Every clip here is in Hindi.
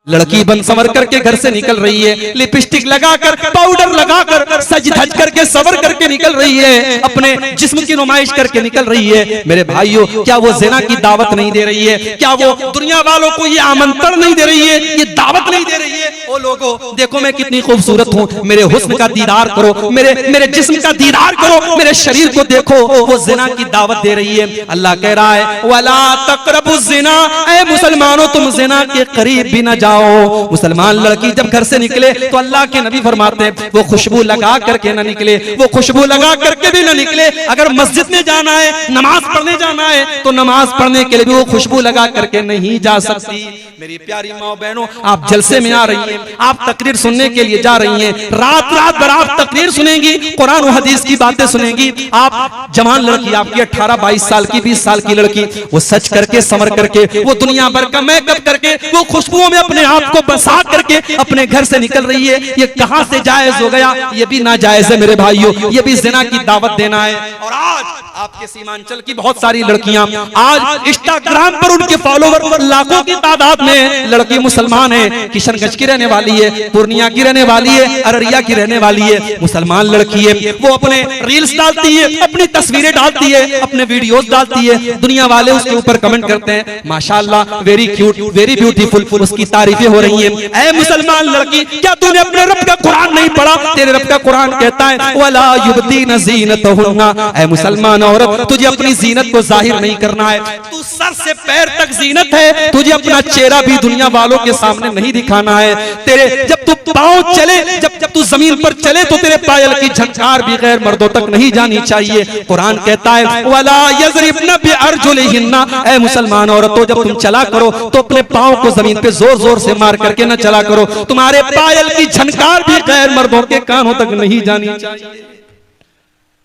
लड़की बन संवर करके घर से निकल रही है, लिपस्टिक लगाकर, पाउडर लगाकर, सज धज करके, सवर करके निकल रही है, अपने जिस्म की नुमाइश करके निकल रही है। मेरे भाइयों, क्या वो ज़िना की दावत नहीं दे रही है? क्या वो दुनिया वालों को ये आमंत्रण नहीं दे रही है, ये दावत नहीं दे रही है? ओ लोगों, देखो मैं कितनी खूबसूरत हूँ, मेरे हुस्न का दीदार करो, मेरे जिस्म का दीदार करो, मेरे शरीर को देखो। वो ज़िना की दावत दे रही है। अल्लाह कह रहा है वला तक़रबु ज़िना, ऐ मुसलमानों तुम ज़िना के करीब भी न जाओ। मुसलमान लड़की जब घर से निकले तो अल्लाह के नबी फरमाते हैं वो खुशबू लगा करके ना निकले, वो खुशबू लगा करके भी ना निकले। अगर मस्जिद में जाना है, नमाज पढ़ने जाना है, तो नमाज पढ़ने के लिए भी वो खुशबू लगा करके नहीं जा सकती। मेरी प्यारी माँ बहनों, आप जलसे में आ रही हैं, आप तकरीर सुनने के लिए जा रही हैं, रात रात भर आप तकरीर सुनेंगी, कुरान और हदीस की बातें सुनेंगी। आप जवान लड़की, आपकी 18-22 साल की, 20 साल की लड़की, वो सच करके, संवर करके, वो दुनिया भर का मेकअप करके, वो खुशबुओं में अपने आप को बसा करके अपने घर से निकल रही है। ये कहां से जायज हो गया? ये भी नाजायज है मेरे भाइयों, ये भी ज़िना की दावत देना है। और आज आपके सीमांचल की बहुत सारी लड़कियां, आज इंस्टाग्राम पर उनके फॉलोवर लाखों की तादाद में लड़की मुसलमान है, किशनगंज की रहने वाली है, पूर्णिया की रहने वाली है, अररिया की रहने वाली है, मुसलमान लड़की है। वो अपने रील्स डालती है, अपनी तस्वीरें डालती है, अपने वीडियोस डालती है, दुनिया वाले उसके ऊपर कमेंट करते हैं माशाअल्लाह, वेरी क्यूट, वेरी ब्यूटीफुल, उसकी तारीफें हो रही है। ऐ मुसलमान लड़की, क्या तूने अपने रब का कुरान नहीं पढ़ा? तेरे रब का कुरान कहता है वला युबदीन ज़ीनतहुन्ना, ऐ मुसलमान औरत, तुझे अपनी जीनत को जाहिर नहीं करना है। तू सर से पैर तक जीनत है, तुझे अपना चेहरा भी दुनिया वालों के सामने नहीं दिखाना है। तेरे जब तू पाँव चले, जब तू जमीन पर चले, तो तेरे पायल की झंकार भी गैर मर्दों तक नहीं जानी चाहिए। कुरान कहता है वला यज़रिबना बिअरजुलिहिन्ना, ऐ मुसलमान औरतों, जब तुम चला करो तो अपने पाँव को जमीन पे जोर जोर से मार करके न चला करो। तुम्हारे पायल की झनकार भी गैर मर्दों के कानों तक नहीं जानी चाहिए।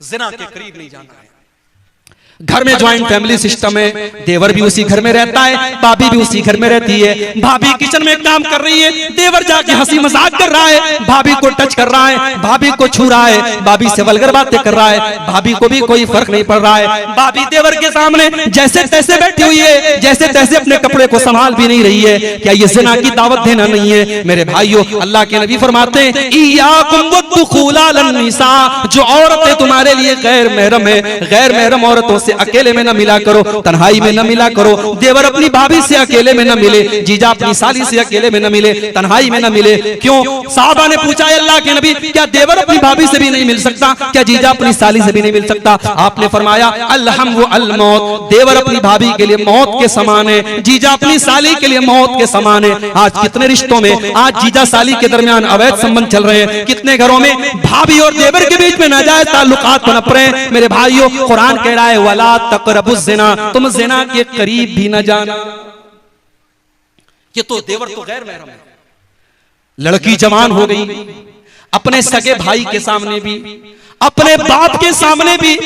ज़िना के करीब नहीं जाना है। घर में ज्वाइंट फैमिली सिस्टम है, देवर भी उसी घर में रहता है, भाभी भी उसी घर में रहती है। भाभी किचन में काम कर रही है, देवर जाके हंसी मजाक कर रहा है, भाभी को टच कर रहा है, भाभी को छू रहा है, भाभी से वल्गर बातें कर रहा है, भाभी को भी कोई फर्क नहीं पड़ रहा है। भाभी देवर के सामने जैसे तैसे बैठी हुई है, जैसे तैसे अपने कपड़े को संभाल भी नहीं रही है। क्या ये ज़िना की दावत देना नहीं है? मेरे भाइयों, अल्लाह के नबी फरमाते हैं इय्याकुम वद्दुखूल अलन निसा, जो औरतें तुम्हारे लिए गैर महरम है, गैर महरम औरतों से अकेले में न मिला करो, तन्हाई में न मिला करो। देवर अपनी भाभी से अकेले में न मिले, जीजा अपनी साली से अकेले में न मिले, तन्हाई में न मिले। क्यों? साहबा ने पूछा अल्लाह के नबी, क्या देवर अपनी भाभी से भी नहीं मिल सकता? क्या जीजा अपनी साली से भी नहीं मिल सकता? आपने फरमाया अल्हम व अल मौत, देवर अपनी भाभी के लिए मौत के समान है, जीजा अपनी साली के लिए मौत के समान है। आज कितने रिश्तों में आज जीजा साली के दरमियान अवैध संबंध चल रहे हैं, कितने घरों में भाभी और देवर के बीच में नाजायज ताल्लुकात पनप रहे हैं। मेरे भाइयों, कुरान कह रहा है वला तक़रबु ज़िना, तुम ज़िना के करीब भी न जाना। ये तो देवर तो गैर महरम है। लड़की जवान हो गई, अपने सगे भाई के सामने भी, अपने बाप के सामने भी,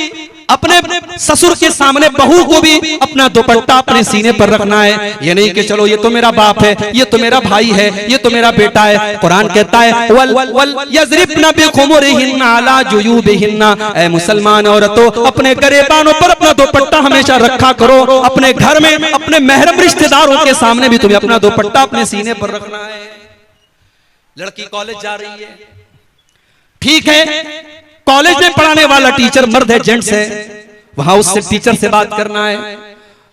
अपने ससुर के सामने बहू को भी अपना दुपट्टा अपने सीने पर रखना है। ये नहीं कि चलो ये तो मेरा बाप है, ये तो मेरा भाई है, ये तो मेरा बेटा है। कुरान कहता है वल यज़रिबना बिखुमुरिहिन्ना अला जुयूबिहिन्ना, ऐ मुसलमान औरतों, अपने गरेबानों पर अपना दुपट्टा हमेशा रखा करो। अपने घर में अपने महरम रिश्तेदारों के सामने भी तुम्हें अपना दुपट्टा अपने सीने पर रखना है। लड़की कॉलेज जा रही है, ठीक है, कॉलेज में पढ़ाने वाला टीचर मर्द है, जेंट्स है, वहां उससे टीचर से बात करना है।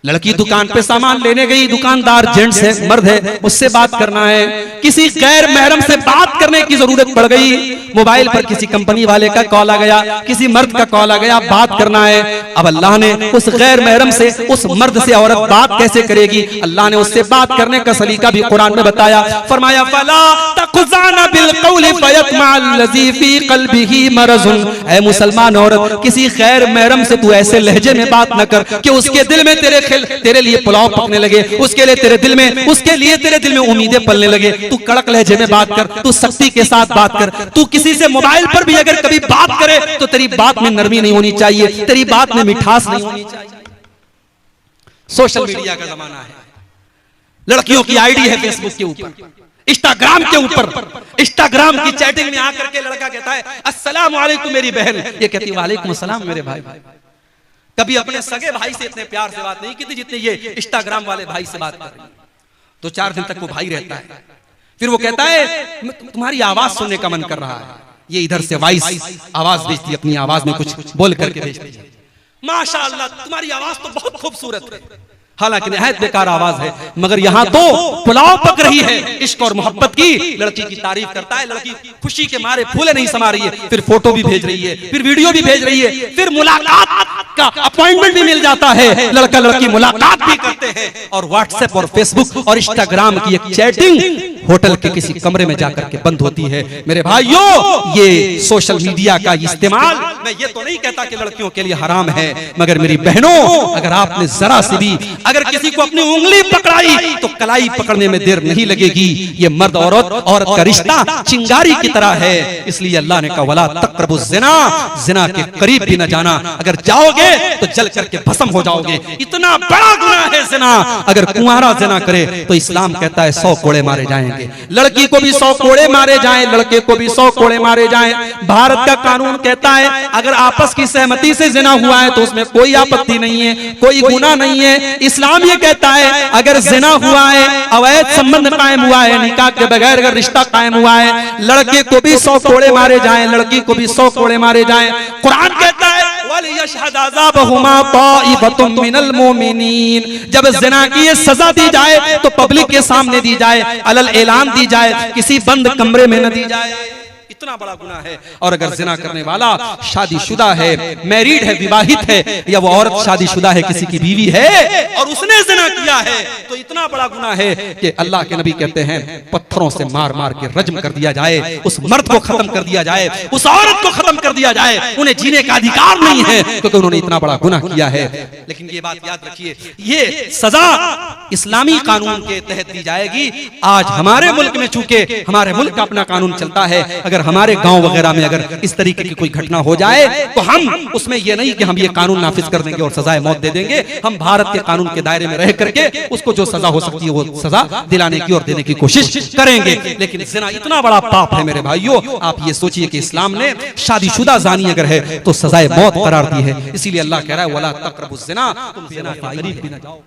लड़की दुकान पे सामान लेने गई, दुकानदार जेंट्स है, मर्द है, उससे बात करना है। किसी गैर महरम से बात करने की जरूरत पड़ गई, मोबाइल पर किसी कंपनी वाले का कॉल आ गया, किसी मर्द का कॉल आ गया, बात करना है। अब अल्लाह ने उस गैर महरम से, उस मर्द से औरत बात कैसे करेगी? अल्लाह ने उससे बात करने का सलीका भी कुरान में बताया। फरमाया फला तक़ज़ाना बिलक़ौलि फ़यत्मअल्लज़ी फ़ी क़ल्बिही मरज़ुन, ऐ मुसलमान औरत, किसी गैर महरम से तू ऐसे लहजे में बात न कर कि उसके दिल में तेरे लिए पुलाव पकने लगे, उसके लिए तेरे दिल में उम्मीदें पलने लगे। तू कड़क लहजे में बात कर, तू सख्ती के साथ बात कर। तू किसी से मोबाइल पर भी अगर कभी बात करे तो तेरी बात में नरमी नहीं होनी चाहिए, तेरी बात में मिठास नहीं होनी चाहिए। सोशल मीडिया का जमाना है, लड़कियों की आईडी है फेसबुक के ऊपर, इंस्टाग्राम के ऊपर, इंस्टाग्राम की चैटिंग में आकर के लड़का कहता है अस्सलाम वालेकुम मेरी बहन, ये कहती वालेकुम अस्सलाम मेरे भाई। कभी अपने सगे भाई से इतने प्यार से बात नहीं की थी जितने ये इंस्टाग्राम वाले भाई से बात कर रही है। तो 4 दिन तक वो भाई रहता है, फिर वो कहता है तुम्हारी आवाज सुनने का मन कर रहा है, ये इधर से वॉइस आवाज भेजती है, अपनी आवाज में कुछ बोल करके भेजती है। माशाअल्लाह तुम्हारी आवाज तो बहुत खूबसूरत है, हालांकि निहायत बेकार आवाज है, मगर यहाँ तो पुलाव पक रही है इश्क और मोहब्बत की। लड़की की तारीफ करता है, लड़की खुशी के मारे फूले नहीं समा रही है, फिर फोटो भी भेज रही है, फिर वीडियो भी भेज रही है, फिर मुलाकात का अपॉइंटमेंट भी मिल जाता है, लड़का लड़की मुलाकात भी करते हैं, और व्हाट्सएप और फेसबुक और इंस्टाग्राम की एक चैटिंग होटल के किसी कमरे में जाकर के बंद होती है। मेरे भाइयों, ये सोशल मीडिया का इस्तेमाल, मैं ये तो नहीं कहता कि लड़कियों के लिए हराम है, मगर मेरी बहनों, अगर आपने जरा से भी अगर किसी को अपनी उंगली पकड़ाई तो कलाई पकड़ने में देर नहीं लगेगी। ये मर्द औरत का रिश्ता चिंगारी की तरह है, इसलिए अल्लाह ने कहा वला तक़रबु ज़िना, ज़िना के करीब भी न जाना, अगर जाओगे तो जल करके भस्म हो जाओगे। इतना बड़ा गुनाह है ज़िना। अगर कुंवारा ज़िना करे तो इस्लाम कहता है 100 कोड़े मारे जाएंगे, लड़की को भी 100 कोड़े मारे जाएं, लड़के को भी 100 कोड़े मारे जाएं। भारत का कानून कहता है अगर आपस की सहमति से ज़िना हुआ है तो उसमें कोई आपत्ति नहीं है, कोई गुनाह नहीं है। इस्लाम ये कहता है अगर ज़िना हुआ है, अवैध संबंध कायम हुआ है, निकाह के बगैर अगर रिश्ता कायम हुआ है, लड़के को भी 100 कोड़े मारे जाएं, लड़की को भी 100 कोड़े मारे जाएं। कुरान कहता है वलियशहद अज़ाबहुमा ताइफतुम मिनल मोमिनीन, जब ज़िना की ये सजा दी जाए तो पब्लिक के सामने दी जाए, अलल ऐलान दी जाए, किसी बंद कमरे में न दी जाए। इतना बड़ा गुनाह है। और अगर जिना करने वाला शादीशुदा है, मैरिड है, विवाहित है, या वो औरत शादीशुदा है, किसी की बीवी है और उसने जिना किया है, तो इतना बड़ा गुनाह है कि अल्लाह के नबी कहते हैं पत्थरों से मार मार के रज्म कर दिया जाए, उस मर्द को खत्म कर दिया जाए, उस औरत को खत्म कर दिया जाए, उन्हें जीने का अधिकार नहीं है क्योंकि उन्होंने इतना बड़ा गुनाह किया है। लेकिन ये बात याद रखिए, ये सजा इस्लामी कानून के तहत दी जाएगी। आज हमारे मुल्क में चूंकि हमारे मुल्क का अपना कानून चलता है, अगर हमारे गांव वगैरह में अगर इस तरीके की कोई घटना हो जाए तो हम उसमें यह नहीं कि हम ये कानून नाफिज कर देंगे और सजाए मौत दे देंगे। हम भारत के कानून के दायरे में रह करके उसको जो सजा हो सकती है वो सजा दिलाने की और देने की कोशिश करेंगे। लेकिन ज़िना इतना बड़ा पाप है मेरे भाइयों, आप ये सोचिए कि इस्लाम ने शादीशुदा जानी अगर है तो सजाए मौत करार दी है। इसीलिए अल्लाह कह रहा है वला तक़रबुज़ ज़िना, तुम ज़िना के करीब भी न जाओ।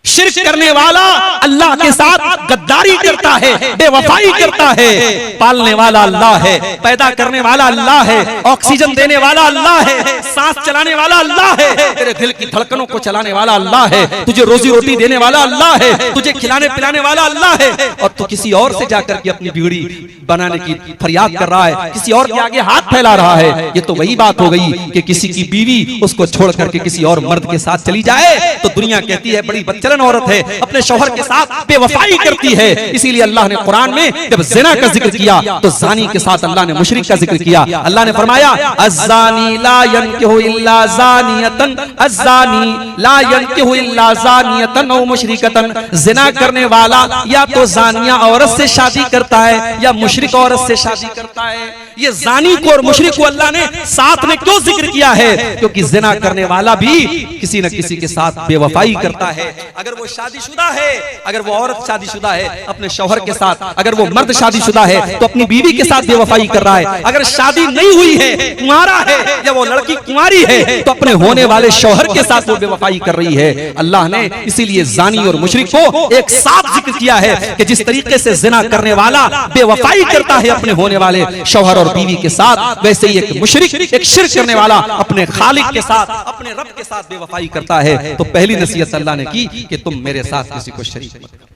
शिर्क करने वाला अल्लाह के साथ गद्दारी करता है, बेवफाई करता है। पालने वाला अल्लाह है, पैदा करने वाला अल्लाह है, ऑक्सीजन देने वाला अल्लाह है, सांस चलाने वाला अल्लाह है, तेरे दिल की धड़कनों को चलाने वाला अल्लाह है, तुझे रोजी रोटी देने वाला अल्लाह है, तुझे खिलाने पिलाने वाला अल्लाह है। और तू किसी और से जाकर के अपनी बीड़ी बनाने की फरियाद कर रहा है, किसी और के आगे हाथ फैला रहा है। ये तो वही बात हो गई कि किसी की बीवी उसको छोड़ करके किसी और मर्द के साथ चली जाए तो दुनिया कहती है बड़ी बदचलन औरत है, अपने शौहर के साथ बेवफाई करती है। इसीलिए अल्लाह ने कुरान में जब ज़िना का जिक्र किया तो ज़ानी के साथ अल्लाह ने मुशरिक का जिक्र किया। अल्लाह ने फरमाया अज़्ज़ानी ला यनकिहु इल्ला ज़ानियतन, अज़्ज़ानी ला यनकिहु इल्ला ज़ानियतन औ मुशरिकतन। ज़िना करने वाला या तो ज़ानिया औरत से शादी करता है या मुशरिक औरत से शादी करता है। ये ज़ानी को और मुशरिक को अल्लाह ने साथ में क्यों जिक्र किया है? क्योंकि ज़िना करने वाला भी किसी न किसी के साथ बेवफाई करता है। अगर वो शादीशुदा है, अगर वो औरत शादीशुदा है अपने शौहर के साथ, अगर वो मर्द शादीशुदा है तो अपनी बीवी के साथ बेवफाई कर रहा है। अगर शादी नहीं हुई है, कुंवारा है, या वो लड़की कुंवारी है तो अपने होने वाले शौहर के साथ वो बेवफाई कर रही है। अल्लाह ने इसीलिए ज़ानी और मुशरिक को एक साथ जिक्र किया है कि जिस तरीके से ज़िना करने वाला बेवफाई करता है अपने होने वाले शौहर और बीवी के साथ, वैसे ही एक मुशरिक, एक शिर्क करने वाला अपने खालिक के साथ, अपने रब के साथ बेवफाई करता है। तो पहली नसीहत अल्लाह ने की कि तुम मेरे साथ किसी को शरीक मत करो।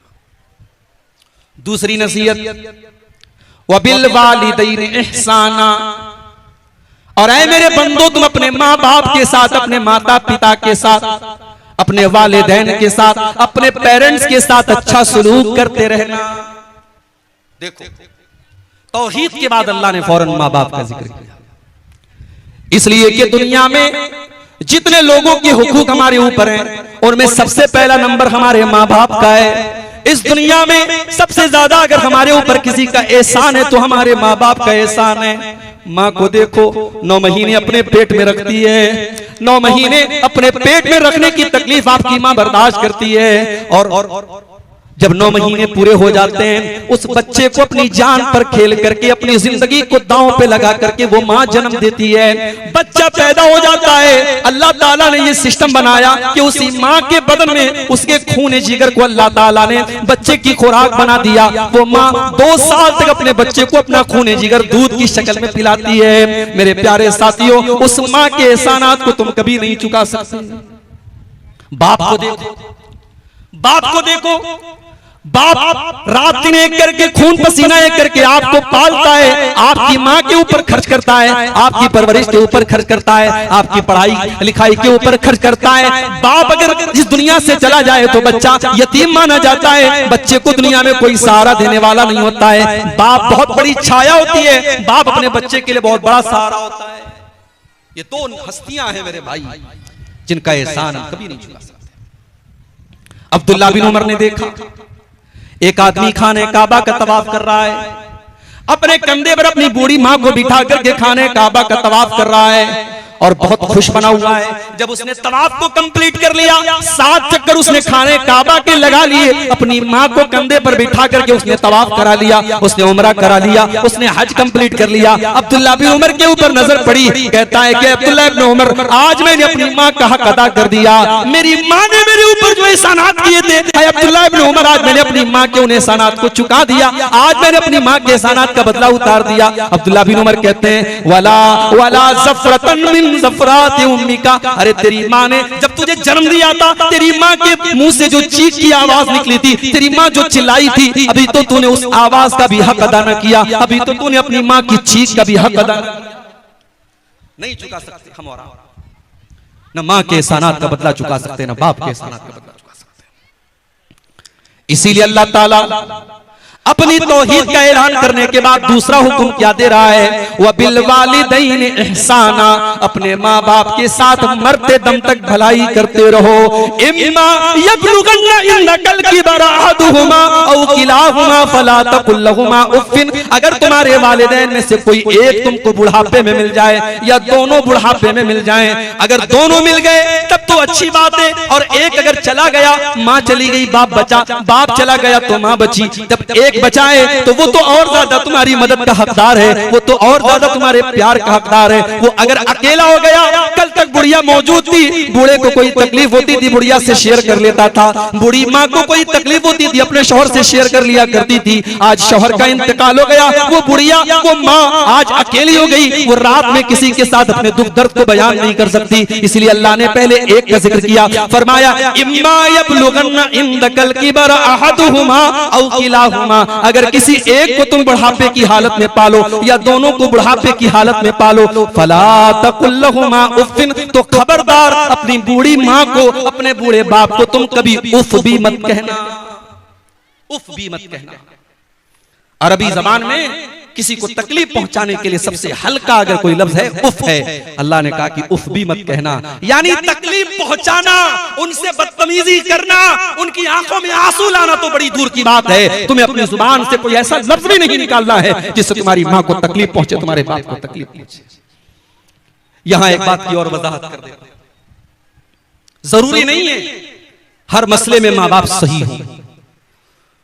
दूसरी नसीहत वबिल वालिदैन इहसाना, और ऐ मेरे बंदो तुम अपने माँ बाप के साथ, अपने माता पिता के साथ, अपने वालिदैन के साथ, अपने पेरेंट्स के साथ अच्छा सलूक करते रहना। देखो तौहीद के बाद अल्लाह ने फौरन माँ बाप का जिक्र किया, इसलिए कि दुनिया में जितने लोगों के हुकूक हमारे ऊपर हैं उनमें सबसे पहला नंबर हमारे माँ बाप का है। इस दुनिया में सबसे ज्यादा अगर हमारे ऊपर किसी का एहसान है तो हमारे माँ बाप का एहसान है। माँ को देखो 9 महीने अपने पेट में रखती है, 9 महीने अपने पेट में रखने की तकलीफ आपकी माँ बर्दाश्त करती है, और जब 9 महीने पूरे हो जाते हैं, उस बच्चे को अपनी जान पर खेल करके, अपनी जिंदगी को दांव पे लगा करके वो माँ जन्म देती है। बच्चा पैदा हो जाता है। अल्लाह ताला ने ये सिस्टम बनाया कि उसी माँ के बदन में उसके खून जिगर को अल्लाह ताला ने बच्चे की खुराक बना दिया। वो माँ 2 साल तक अपने बच्चे को अपना खून जिगर दूध की शक्ल में पिलाती है। मेरे प्यारे साथियों, उस माँ के एहसानात को तुम कभी नहीं चुका सकते। बाप को देखो, बाप को देखो, बाप रात दिन एक करके खून पसीना एक करके आपको पालता है, आपकी माँ के ऊपर खर्च करता है, आपकी परवरिश के ऊपर खर्च करता है, आपकी पढ़ाई लिखाई के ऊपर खर्च करता है। बाप अगर इस दुनिया से चला जाए तो बच्चा यतीम माना जाता है, बच्चे को दुनिया में कोई सहारा देने वाला नहीं होता है। बाप बहुत बड़ी छाया होती है, बाप अपने बच्चे के लिए बहुत बड़ा सहारा होता है। ये 2 हस्तियां हैं मेरे भाई, जिनका एहसान हम कभी नहीं चुका सकते। अब्दुल्ला बिन उमर ने देखा, एक आदमी खाने काबा का तवाफ कर रहा है, अपने कंधे पर अपनी बूढ़ी माँ को बिठा करके खाने काबा का तवाफ कर रहा है और बहुत खुश बना हुआ है। जब उसने तवाफ को कंप्लीट कर लिया, 7 चक्कर उसने खाने काबा के लगा लिए, अपनी माँ को कंधे पर बिठा करके उसने तवाफ करा लिया, उसने उम्रा करा लिया, उसने हज कंप्लीट कर लिया। अब्दुल्ला बिन उमर के ऊपर नजर पड़ी, कहता है कि अब्दुल्ला बिन उमर, आज मैंने अपनी माँ का हक अदा कर दिया, मेरी माँ ने मेरे ऊपर जो एहसानात किए थे, अब्दुल्ला बिन उमर, आज मैंने अपनी माँ के उन एहसानात को चुका दिया, आज मैंने अपनी माँ के एहसानात का बदला उतार दिया। अब्दुल्ला बिन उमर कहते हैं, वला वला ज़फ़रतन मिन ज़फ़रात उम्मिका, अरे तेरी माँ ने जब तुझे जन्म दिया था, तेरी माँ के मुंह से जो चीख की आवाज निकली थी, तेरी माँ जो चिल्लाई थी, अभी तो तूने उस आवाज का भी हक अदा न किया, अभी तो तूने अपनी माँ की चीख का भी हक अदा नहीं चुका सकते। हम और न माँ के एहसानात का बदला चुका सकते, न बाप के एहसानात का बदला चुका सकते। इसीलिए अल्लाह ताला अपनी तौहीद का ऐलान करने के बाद दूसरा हुक्म क्या दे रहा है, वह बिल वालिदैन इहसाना, अपने माँ बाप के साथ मरते दम तक भलाई करते रहो। इम्मा यबलुगन्ना इंदकल किबरा अहदुहुमा औ किलाहुमा फला तकुल लहुमा उफ़्फ़िन, अगर तुम्हारे वालिदैन में से कोई एक तुमको बुढ़ापे में मिल जाए या दोनों बुढ़ापे में मिल जाएं, अगर दोनों मिल गए तब तो अच्छी बात है, और एक अगर चला गया, माँ चली गई बाप बचा, बाप चला गया तो माँ बची, जब एक बचाए तो वो तो और ज्यादा तुम्हारी मदद का हकदार है, वो तो और ज्यादा तुम्हारे प्यार का हकदार है। वो अगर अकेला हो गया, कल तक बुढ़िया मौजूद थी, बूढ़े को कोई तकलीफ होती थी बुढ़िया से शेयर कर लेता था, बूढ़ी माँ को कोई तकलीफ होती थी अपने शौहर से शेयर कर लिया करती थी। आज शौहर का इंतकाल हो गया, वो बुढ़िया, वो माँ आज अकेली हो गई, वो रात में किसी के साथ अपने दुख दर्द को बयान नहीं कर सकती। इसलिए अल्लाह ने पहले एक का जिक्र किया, फरमाया इम्मा यबलुगन्ना इंदकल किबरा अहदुहुमा औ किलाहुमा, अगर किसी एक को तुम बुढ़ापे की हालत में पालो या दोनों को बुढ़ापे की हालत में पालो, फला तकुल लहुमा उफ़्फ़िन, तो खबरदार अपनी बूढ़ी माँ को, अपने बूढ़े बाप को तुम कभी उफ भी मत कहना, उफ भी मत कहना। अरबी जबान में किसी को तकलीफ पहुंचाने के लिए सबसे हल्का अगर कोई लफ्ज है, उफ है। अल्लाह ने कहा कि उफ भी मत कहना, यानी तकलीफ पहुंचाना, उनसे बदतमीजी करना, उनकी आंखों में आंसू लाना तो बड़ी दूर की बात है। तुम्हें अपनी जुबान से कोई ऐसा लफ्ज भी नहीं निकालना है जिससे तुम्हारी माँ को तकलीफ पहुंचे, तुम्हारे बाप को तकलीफ पहुंचे। यहां एक बात की और वजाहत कर देते, जरूरी नहीं है हर मसले में माँ बाप सही हो,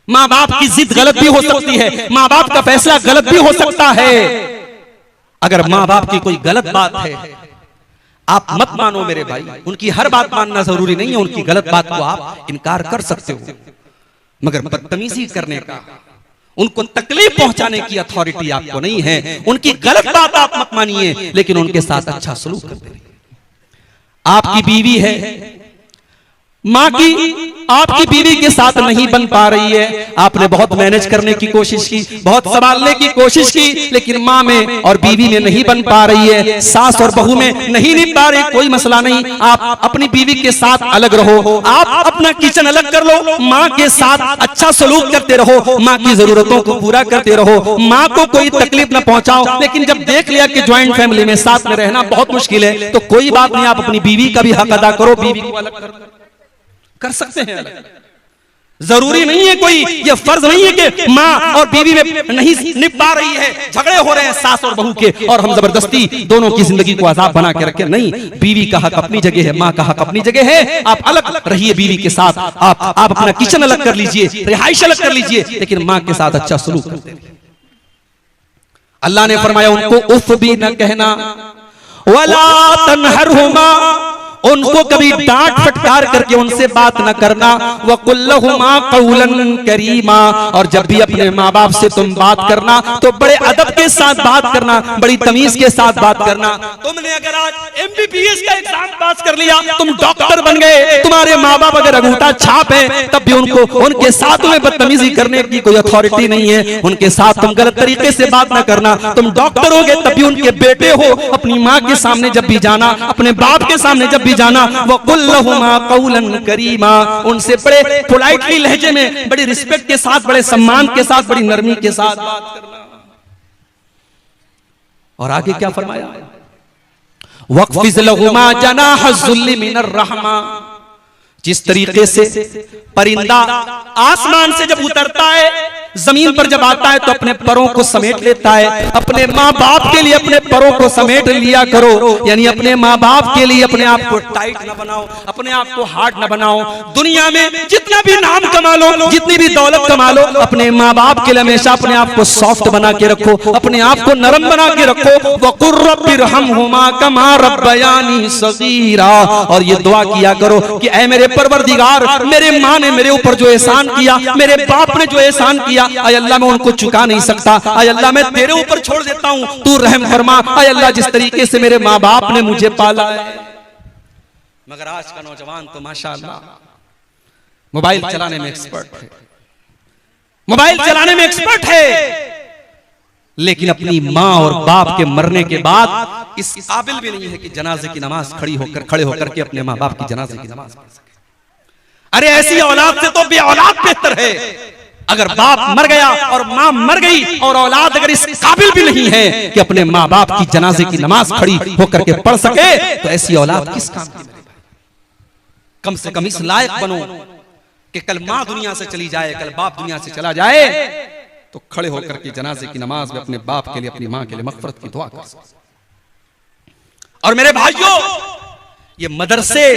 माँ बाप की जिद गलत भी हो सकती है, माँ बाप का फैसला गलत भी हो सकता है। अगर माँ बाप की कोई गलत बात है, आप मत मानो मेरे भाई, उनकी हर बात मानना जरूरी नहीं है, उनकी गलत बात को आप इनकार कर सकते हो, मगर बदतमीजी करने का, उनको तकलीफ पहुंचाने की अथॉरिटी आपको नहीं है। उनकी गलत बात आप मत मानिए, लेकिन उनके साथ अच्छा सलूक करते रहिए। आपकी बीवी है, माँ की आपकी बीवी के साथ नहीं बन पा रही है, आपने बहुत मैनेज करने की कोशिश की, बहुत संभालने की कोशिश की, लेकिन माँ में और बीवी में नहीं बन पा रही है, सास और बहू में नहीं निभ पा रही, कोई मसला नहीं, आप अपनी बीवी के साथ अलग रहो, आप अपना किचन अलग कर लो, माँ के साथ अच्छा सलूक करते रहो, माँ की जरूरतों को पूरा करते रहो, माँ को कोई तकलीफ न पहुंचाओ। लेकिन जब देख लिया कि ज्वाइंट फैमिली में साथ में रहना बहुत मुश्किल है, तो कोई बात नहीं, आप अपनी बीवी का भी हक अदा करो, बीवी को अलग कर सकते हैं अलग, जरूरी नहीं है कोई, ये फर्ज नहीं है कि माँ और बीवी में नहीं निभ पा रही है, झगड़े हो रहे हैं सास और बहू के, और हम जबरदस्ती दोनों की जिंदगी को आजाद बना के रखें। नहीं, बीवी का हक अपनी जगह है, माँ का हक अपनी जगह है। आप अलग रहिए बीवी के साथ, आप अपना किचन अलग कर लीजिए, रिहाइश अलग कर लीजिए, लेकिन माँ के साथ अच्छा सलूक करते रहिए। अल्लाह ने फरमाया उनको उफ भी न कहना, वला तनहरहुमा, उनको कभी डांट फटकार करके उनसे बात न करना, वकुल्लहुमा कौलन करीमा, और जब भी अपने माँ बाप से तुम बात करना तो बड़े अदब के साथ बात करना, बड़ी तमीज के साथ बात करना। तुमने अगर आज MBBS का एग्जाम पास कर लिया, तुम डॉक्टर बन गए, तुम्हारे माँ बाप अगर अंगूठा छाप है, तब भी उनके साथ तुम्हें बदतमीजी करने की कोई अथॉरिटी नहीं है। उनके साथ तुम गलत तरीके से बात न करना। तुम डॉक्टर हो गए, तब भी उनके बेटे हो, अपनी माँ के सामने जब भी जाना, अपने बाप के सामने जब जाना, वो कुल्लहुमा कौलन करीमा, उनसे बड़े पोलाइटली लहजे में, बड़ी रिस्पेक्ट के साथ, बड़े सम्मान के साथ, बड़ी नरमी के साथ बात करना। और आगे क्या फरमाया, वक़्फ़िज़ लहुमा जनाहज़्ज़ुल्लि मिनर रहमा, जिस तरीके से परिंदा आसमान से जब उतरता है, जमीन पर जब आता है तो अपने परों को समेट लेता है, अपने माँ बाप के लिए अपने परों को समेट लिया करो। यानी अपने माँ बाप के लिए अपने आप को टाइट न बनाओ, अपने आप को हार्ड न बनाओ। दुनिया में जितना भी नाम कमा लो, जितनी भी दौलत कमा लो, अपने माँ बाप के लिए हमेशा अपने आप को सॉफ्ट बना के रखो, अपने आप को नरम बना के रखो। वक़ुर रब्बिरहमहुमा कमा रब्बयानी सगीरा, और ये दुआ किया करो कि ऐ मेरे परवरदिगार, मेरे माँ ने मेरे ऊपर जो एहसान किया, मेरे बाप ने जो एहसान किया, आय अल्लाह मैं उनको चुका नहीं सकता, आय अल्लाह मैं तेरे ऊपर छोड़ देता हूं, तू रहम फरमा। आय अल्लाह जिस तरीके से मेरे माँ बाप ने मुझे पाला है। मगर आज का नौजवान तो माशाअल्लाह मोबाइल चलाने में एक्सपर्ट है, मोबाइल चलाने में एक्सपर्ट है, लेकिन अपनी माँ और बाप के मरने के बाद इस काबिल भी नहीं है कि जनाजे की नमाज खड़े होकर के अपने माँ बाप की जनाजे की नमाज पढ़ सके। अरे ऐसी औलाद से तो बे औलाद बेहतर है। अगर बाप मर गया और माँ मर गई और औलाद अगर इस काबिल भी नहीं है कि अपने माँ बाप की जनाजे की नमाज खड़ी होकर के पढ़ सके, तो ऐसी औलाद किस काम की? कम से कम इस लायक बनो कि कल माँ दुनिया से चली जाए, कल बाप दुनिया से चला जाए, तो खड़े होकर के जनाजे की नमाज में अपने बाप के लिए, अपनी माँ के लिए मग़फ़िरत की दुआ कर सके। और मेरे भाइयों, ये मदरसे,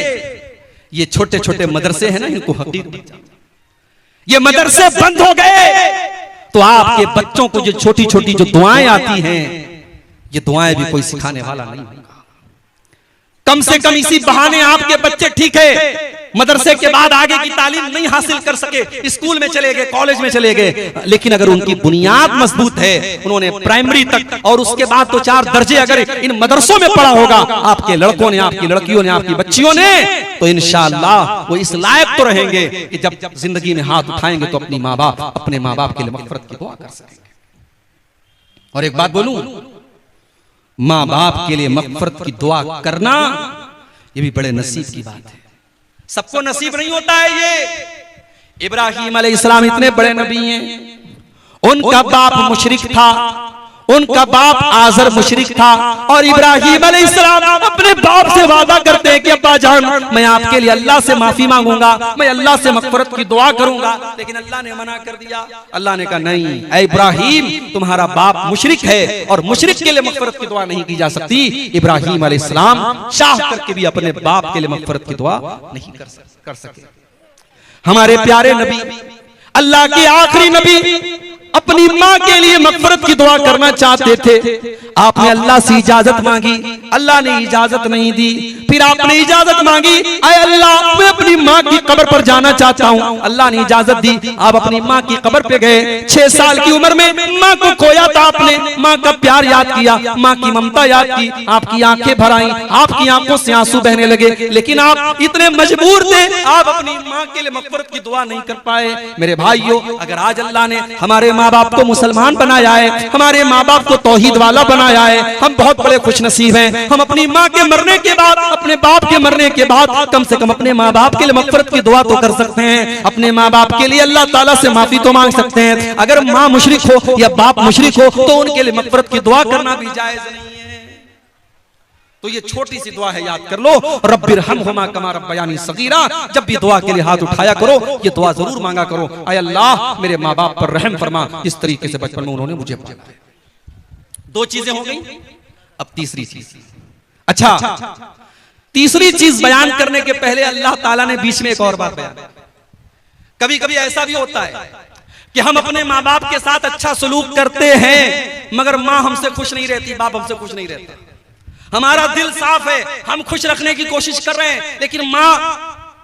ये छोटे छोटे मदरसे हैं ना, इनको हकीकत, ये मदरसे बंद हो गए तो आपके बच्चों को जो छोटी छोटी जो दुआएं आती हैं, ये दुआएं भी कोई सिखाने वाला नहीं होगा। कम से कम इसी बहाने आपके बच्चे ठीक है, मदरसे के बाद आगे की तालीम नहीं हासिल कर सके, स्कूल में चले गए, कॉलेज में चले गए, लेकिन अगर उनकी बुनियाद मजबूत है, उन्होंने प्राइमरी तक और उसके बाद तो 4 दर्जे अगर इन मदरसों में पढ़ा होगा आपके लड़कों ने, आपकी लड़कियों ने, आपकी बच्चियों ने, तो इंशाअल्लाह वो इस लायक तो रहेंगे कि जब जिंदगी में हाथ उठाएंगे तो अपनी माँ बाप, अपने माँ बाप के लिए मग़फ़िरत की दुआ कर सकेंगे। और एक बात बोलूं, माँ बाप के लिए मग़फ़िरत की दुआ करना ये भी बड़े नसीब की बात है। सबको नसीब नहीं होता है ये। इब्राहीम अलैहिस्सलाम इतने बड़े नबी हैं, उनका बाप मुशरिक था, उनका बाप आज़र मुशरिक था, और इब्राहीम अलैहिस्सलाम अपने बाप से वादा करते हैं कि अब्बा जान, मैं आपके लिए अल्लाह से माफी मांगूंगा, मैं अल्लाह से मग़फ़िरत की दुआ करूंगा, लेकिन अल्लाह ने मना कर दिया। अल्लाह ने कहा नहीं, ऐ इब्राहीम, तुम्हारा बाप मुशरिक है और मुशरिक के लिए मग़फ़िरत की दुआ नहीं की जा सकती। इब्राहीम अलैहिस्सलाम चाह करके भी अपने बाप के लिए मग़फ़िरत की दुआ नहीं कर सके। हमारे प्यारे नबी, अल्लाह के आखिरी नबी, अपनी माँ के लिए मग़फ़िरत की दुआ करना चाहते थे। आपने अल्लाह से इजाजत मांगी, अल्लाह ने इजाजत नहीं दी। फिर आपने इजाजत मांगी, ऐ अल्लाह मैं अपनी माँ की कब्र पर जाना चाहता हूँ, अल्लाह ने इजाजत दी। आप अपनी माँ की कब्र पे गए, 6 साल की उम्र में माँ को खोया था आपने, माँ का प्यार याद किया, माँ की ममता याद की, आपकी आंखें भर आईं, आपकी आंखों से आंसू बहने लगे, लेकिन आप इतने मजबूर थे, आप अपनी माँ के लिए मग़फ़िरत की दुआ नहीं कर पाए। मेरे भाइयों, अगर आज अल्लाह ने हमारे माँ बाप को मुसलमान बनाया है, हमारे माँ बाप को तौहीद वाला बनाया है, हम बहुत बड़े खुशनसीब हैं। हम अपनी माँ के मरने के बाद, अपने बाप के मरने के बाद कम से कम अपने माँ बाप के लिए मग़फ़िरत की दुआ तो कर सकते हैं, अपने माँ बाप के लिए अल्लाह ताला से माफी तो मांग सकते हैं। अगर माँ मुशरिक हो या बाप मुशरिक हो तो उनके लिए मग़फ़िरत की दुआ करना भी जायज़ नहीं है। तो ये छोटी सी दुआ है, याद कर लो, रब्बिरहमहुमा कमा रब्बयानी सगीरा। जब भी दुआ के लिए हाथ उठाया करो, ये दुआ जरूर मांगा करो, आय अल्लाह मेरे माँ बाप पर रहम फरमा, इस तरीके से बचपन में उन्होंने मुझे पाला। दो चीजें हो गई, अब तीसरी चीज। अच्छा, तीसरी चीज बयान करने के पहले अल्लाह ताला ने बीच में एक और बात बयान। कभी कभी ऐसा भी होता है कि हम अपने माँ बाप के साथ अच्छा सलूक करते हैं, मगर माँ हमसे खुश नहीं रहती, बाप हमसे खुश नहीं रहते। हमारा दिल साफ है, हम खुश रखने की कोशिश कर रहे हैं, लेकिन माँ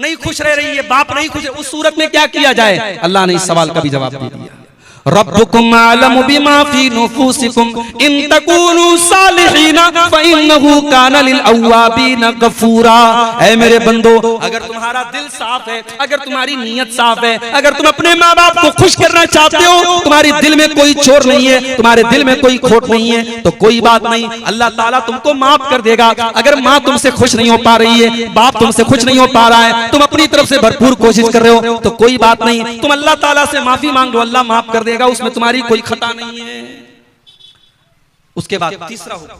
नहीं खुश रह रही है, बाप नहीं खुश। उस सूरत में क्या किया जाए? अल्लाह ने इस सवाल का भी जवाब दे दिया। रब्बुकुम आलमु बिमा फी नुफूसिकुम इन तकूनु सालिहीना फइन्नहु काना लिल अव्वाबीना गफूरा। ऐ मेरे बंदो, अगर तुम्हारा दिल साफ है, अगर तुम्हारी नीयत साफ है, अगर तुम अपने माँ बाप को खुश करना चाहते हो, तुम्हारे दिल में कोई चोर नहीं है, तुम्हारे दिल में कोई खोट नहीं है, तो कोई बात नहीं, अल्लाह ताला तुमको माफ कर देगा। अगर माँ तुमसे खुश नहीं हो पा रही है, बाप तुमसे खुश नहीं हो पा रहा है, तुम अपनी तरफ से भरपूर कोशिश कर रहे हो, तो कोई बात नहीं, तुम अल्लाह ताला से माफी मांग लो, अल्लाह माफ कर देगा, उसमें तुम्हारी कोई खता नहीं है। उसके बाद तीसरा हुक्म,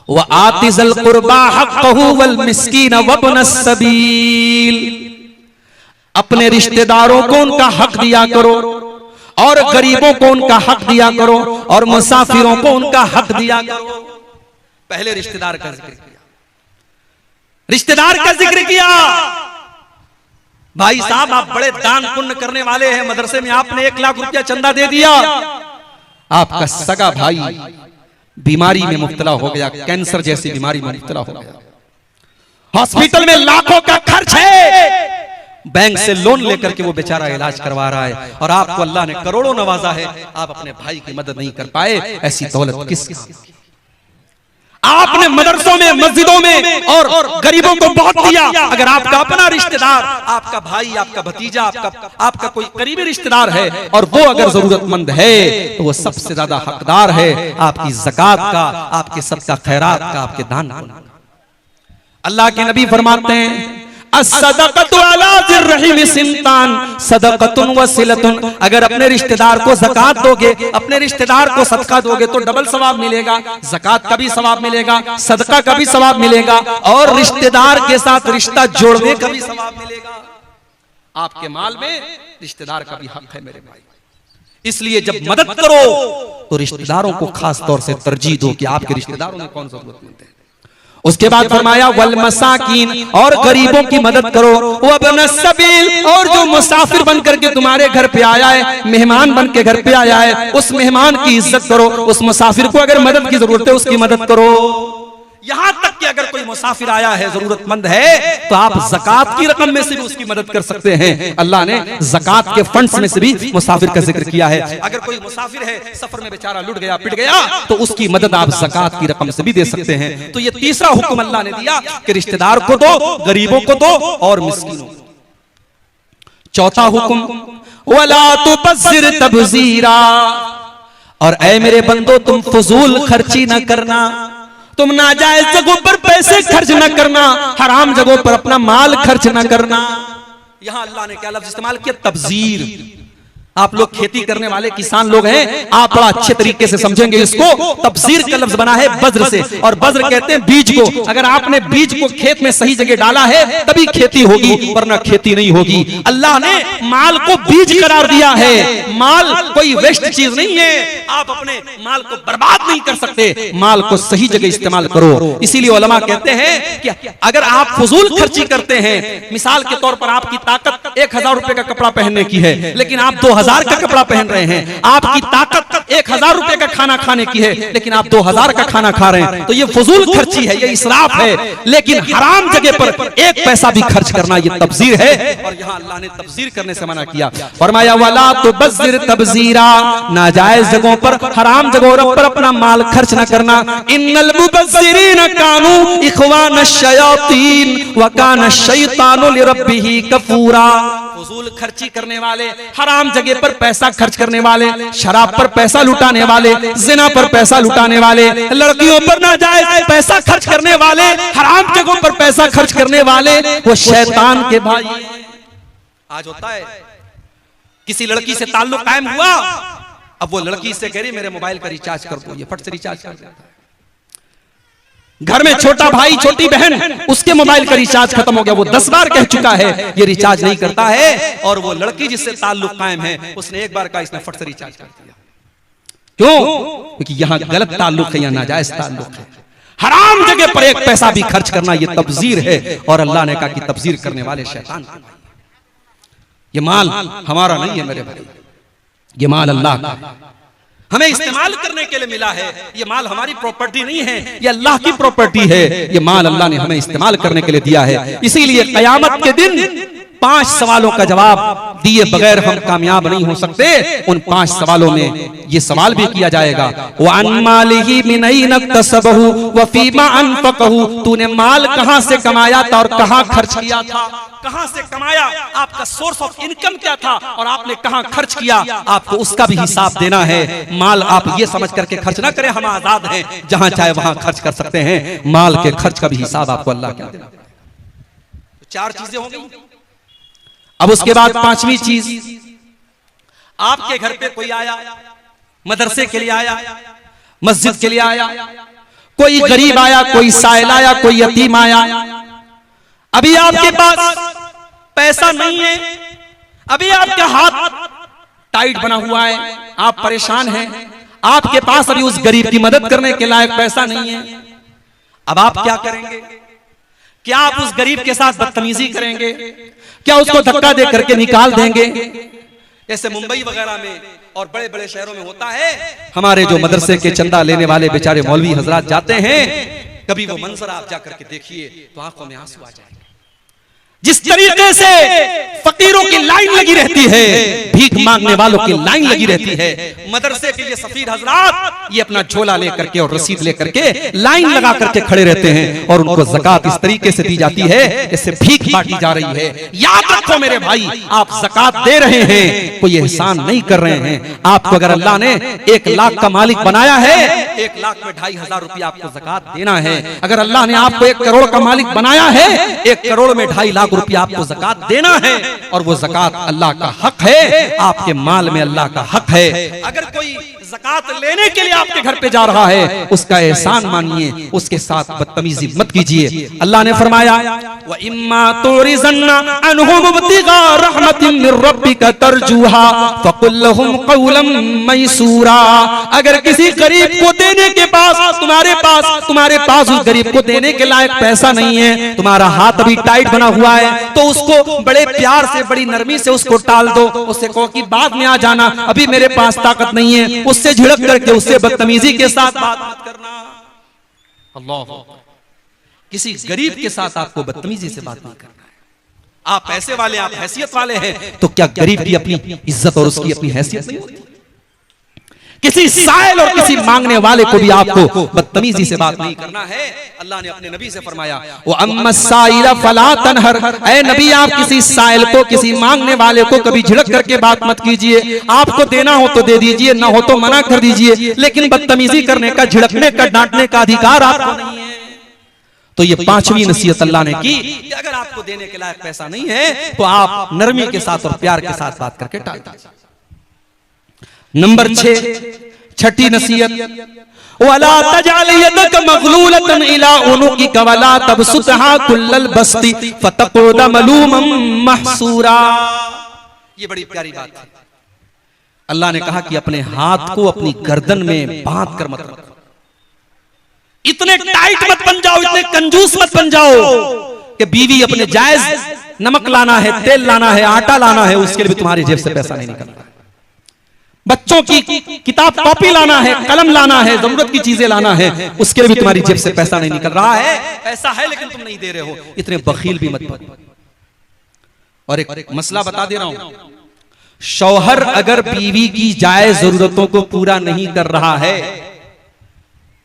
व आतिज़ल कुर्बा हक़्क़हु वल मिस्कीन वब्न सबील। अपने रिश्तेदारों को उनका हक दिया करो, और गरीबों को उनका हक दिया करो, और मुसाफिरों को उनका हक दिया करो। पहले रिश्तेदार का जिक्र किया, रिश्तेदार का जिक्र किया। भाई साहब, आप बड़े दान पुण्य करने वाले हैं, मदरसे में आपने 1 लाख रुपया चंदा दे दिया, आपका सगा भाई बीमारी में मुब्तला हो गया, कैंसर जैसी बीमारी में मुब्तला हो गया, हॉस्पिटल में लाखों का खर्च है, बैंक से लोन लेकर के वो बेचारा इलाज करवा रहा है, और आपको अल्लाह ने करोड़ों नवाजा है, आप अपने भाई की मदद नहीं कर पाए। ऐसी दौलत किस काम की? आपने मदरसों में, मस्जिदों में और गरीबों को बहुत दिया। अगर आपका अपना रिश्तेदार, आपका भाई, आपका भतीजा, आपका कोई करीबी रिश्तेदार है, और वो अगर जरूरतमंद है, तो वो सबसे ज्यादा हकदार है आपकी ज़कात का, आपके सदका खैरात का, आपके दान का। अल्लाह के नबी फरमाते हैं, अस्सदक़तु अला ज़िर्रहिम सिंतान सदक़तुन व सिलतुन। अगर अपने रिश्तेदार को ज़कात दोगे, अपने रिश्तेदार को सदका दोगे, तो डबल सवाब मिलेगा, ज़कात का भी सवाब मिलेगा, सदका का भी सवाब मिलेगा, और रिश्तेदार के साथ रिश्ता जोड़ने का भी सवाब मिलेगा। आपके माल में रिश्तेदार का भी हक है मेरे भाई। इसलिए जब मदद करो तो रिश्तेदारों को खास तौर से तरजीह दो कि आपके रिश्तेदारों में कौन जरूरतमंद है। उसके बाद फरमाया वल मसाकीन, और गरीबों की मदद करो, वब्न सबील, और जो मुसाफिर बन करके तुम्हारे घर पे आया है, मेहमान बन के घर पे आया है, उस मेहमान की इज्जत करो, उस मुसाफिर को अगर मदद की जरूरत है उसकी मदद करो। यहां तक कि अगर कोई मुसाफिर आया है, जरूरतमंद है, तो आप ज़कात की रकम में से भी उसकी मदद कर सकते हैं। अल्लाह ने ज़कात के फंड्स में से भी मुसाफिर का जिक्र किया है। अगर कोई मुसाफिर है, सफर में बेचारा लुट गया, पिट गया, तो उसकी मदद आप ज़कात की रकम से भी दे सकते हैं। तो ये तीसरा हुक्म अल्लाह ने दिया कि रिश्तेदार को दो, गरीबों को दो, और मिस्कीनों को। चौथा हुक्म, वला तुबज़िर तबज़ीरा। और ऐ मेरे बंदो, तुम फजूल खर्ची न करना, तुम नाजायज जगहों पर पैसे खर्च न करना, हराम जगहों पर अपना माल खर्च न करना। यहां अल्लाह ने क्या लफ्ज इस्तेमाल किया? तबजीर। आप लोग खेती करने वाले किसान लोग हैं, आप बड़ा अच्छे तरीके से समझेंगे इसको। तबजीर का लफ्ज बना है बज्र से, और बज्र कहते हैं बीज को। अगर आपने बीज को खेत में सही जगह डाला है तभी खेती होगी, वरना खेती नहीं होगी। अल्लाह ने माल को बीज करार दिया है, माल कोई वेस्ट चीज नहीं है। आप अपने माल को बर्बाद नहीं कर सकते, माल को सही जगह इस्तेमाल करो। इसीलिए उलमा कहते हैं कि अगर आप फजूल खर्ची करते हैं, मिसाल के तौर पर आपकी ताकत 1000 रुपए का कपड़ा पहनने की है, लेकिन आप 2000 का कपड़ा पहन रहे हैं, आपकी ताकत 1000 रुपए का खाना खाने की है, लेकिन आप 2000 का खाना खा रहे हैं, तो ये फजूल खर्ची है, ये इसराफ है। लेकिन हराम जगह पर 1 पैसा भी खर्च करना ये तबजीर है, और यहाँ अल्लाह ने तबजीर करने से मना किया। फरमाया वला तुबज़िर तबजीरा, नाजायज जगहों पर, हराम जगहों पर अपना माल खर्च न करना। इन्नल मुबज़्ज़िरीन कानू इख़वानश शयातीन व कान शैतानु लिरब्बिही कफूरा। फजूल खर्ची करने वाले, हराम जगह पर पैसा खर्च करने वाले, शराब पर पैसा लुटाने वाले, जिना पर पैसा लुटाने वाले, लड़कियों पर नाजायज पैसा खर्च करने वाले, हराम जगहों पर पैसा खर्च करने वाले, वो शैतान के भाई। आज होता है किसी लड़की से ताल्लुक कायम हुआ, अब वो लड़की से कह रही मेरे मोबाइल का रिचार्ज कर दो, ये फट से रिचार्ज कर देता है। घर में छोटा भाई छोटी बहन, उसके मोबाइल का रिचार्ज खत्म हो गया, वो 10 बार कह चुका है ये रिचार्ज नहीं करता है, और वो लड़की जिससे ताल्लुक कायम है उसने एक बार कहा, इसने फट से रिचार्ज कर दिया। क्यों? क्योंकि यहां गलत ताल्लुक है या नाजायज ताल्लुक है। हराम जगह पर एक पैसा भी खर्च करना ये तब्जीर है, और अल्लाह ने कहा कि तब्जीर करने वाले शैतान। ये माल हमारा नहीं है मेरे भाई, ये माल अल्लाह का है, हमें इस्तेमाल करने के लिए मिला है। ये माल हमारी प्रॉपर्टी नहीं है, ये अल्लाह की प्रॉपर्टी है। ये माल अल्लाह ने हमें इस्तेमाल करने के लिए दिया है। इसीलिए क़यामत के दिन 5 सवालों का जवाब दिए बगैर हम कामयाब नहीं हो सकते। उन 5 सवालों में ये सवाल भी किया जाएगा, वअन मालिही मिन ऐन इक्तसबहु व फीमा अनफक़हु, तूने माल कहां से कमाया था और कहां खर्च किया था। कहां से कमाया, आपका सोर्स ऑफ इनकम क्या था, और आपने कहां खर्च किया, आपको उसका भी हिसाब देना है। माल आप ये समझ करके खर्च ना करें हम आजाद हैं, जहां चाहे वहां खर्च कर सकते हैं। माल के खर्च का भी हिसाब आपको अल्लाह क्या देना। 4 चीजें हो गई। अब उसके बाद 5वीं चीज, आपके घर पे कोई आया, मदरसे के लिए आया, मस्जिद के लिए आया, कोई गरीब आया, कोई साइल आया, कोई यतीम आया। अभी आपके पास पैसा नहीं है, अभी आपका हाथ टाइट बना हुआ है, आप परेशान हैं, आपके पास अभी उस गरीब की मदद करने के लायक पैसा नहीं है। अब आप क्या करेंगे? क्या आप उस गरीब के साथ बदतमीजी करेंगे? क्या उसको धक्का दे करके निकाल देंगे? जैसे मुंबई वगैरह में और बड़े बड़े शहरों में होता है, हमारे जो मदरसे के चंदा लेने वाले बेचारे मौलवी हजरात जाते हैं, कभी वो मंजर आप जाकर के देखिए तो आंखों में आंसू आ जाएंगे। जिस तरीके से फकीरों की लाइन लगी रहती है, भीख मांगने वालों की लाइन लगी रहती है, मदरसे के लिए सफीर हजरात ये अपना झोला लेकर के और रसीद लेकर के लाइन लगा करके खड़े रहते हैं, और उनको ज़कात इस तरीके से दी जाती है जैसे भीख बांटी जा रही है। याद रखो मेरे भाई, आप ज़कात दे रहे हैं, कोई एहसान नहीं कर रहे हैं। आपको अगर अल्लाह ने 1 लाख का मालिक बनाया है, 1 लाख में 2,500 रुपया आपको ज़कात देना है। अगर अल्लाह ने आपको 1 करोड़ का मालिक बनाया है, 1 करोड़ में 2.5 लाख रुपया आपको ज़कात देना है, और वो ज़कात अल्लाह का हक है, आपके माल में अल्लाह का हक है। अगर कोई ज़कात लेने के लिए आपके घर पे जा रहा है, उसका एहसान मानिए, उसके साथ बदतमीजी मत कीजिए। अल्लाह ने फरमाया, व इम्मा तुरिज़न्ना अनहुम इब्तिगा रहमतिन मिर रब्बिका तरजुहा फकुल लहुम क़ौलन मैसूरा। अगर किसी गरीब को देने के पास तुम्हारे पास उस गरीब को देने के लायक पैसा नहीं है, तुम्हारा हाथ अभी टाइट बना हुआ है, तो उसको बड़े प्यार से, बड़ी नरमी से उसको टाल दो। उससे कहो कि बाद में आ जाना, अभी मेरे पास ताकत नहीं है। उससे झिड़क करके, उससे बदतमीजी के साथ बात मत करना। अल्लाह, किसी गरीब के साथ आपको बदतमीजी से बात नहीं करना है। आप पैसे वाले, आप हैसियत वाले हैं, तो क्या गरीब की अपनी इज्जत और उसकी अपनी हैसियत नहीं होती? किसी साइल और किसी मांगने वाले को भी आपको बदतमीजी से बात नहीं करना है। अल्लाह ने अपने नबी से फरमाया, वो अम्मस्साइला फला तनहर, ऐ नबी आप किसी साइल को, किसी मांगने वाले को कभी झिड़क करके बात मत कीजिए। आपको देना हो तो दे दीजिए, ना हो तो मना कर दीजिए, लेकिन बदतमीजी करने का, झिड़कने का, डांटने का अधिकार आपको नहीं है। तो ये 5वीं नसीहत अल्लाह ने की कि अगर आपको देने के लायक पैसा नहीं है, तो आप नरमी के साथ और प्यार के साथ बात करके टाल दीजिए। नंबर 6, 6ठी नसीहत, वला तजअल यदक मगलूलतन इला उनुकिक वला तबसुतहा कुल्लल बस्ती फतक़ुद मलूमन महसूरा। ये बड़ी प्यारी बात है। अल्लाह ने कहा कि अपने हाथ को अपनी गर्दन में बांध कर मत रखो, इतने टाइट मत बन जाओ, इतने कंजूस मत बन जाओ कि बीवी अपने जायज नमक लाना है, तेल लाना है, आटा लाना है, उसके लिए भी तुम्हारी जेब से पैसा नहीं निकलता। बच्चों की किताब कॉपी लाना है, कलम लाना है, जरूरत की चीजें लाना है, उसके लिए भी तुम्हारी जेब से पैसा नहीं निकल रहा है। पैसा है लेकिन तुम नहीं दे रहे हो, इतने बखील भी मत बनो। और एक मसला बता दे रहा हूं, शौहर अगर बीवी की जायज जरूरतों को पूरा नहीं कर रहा है,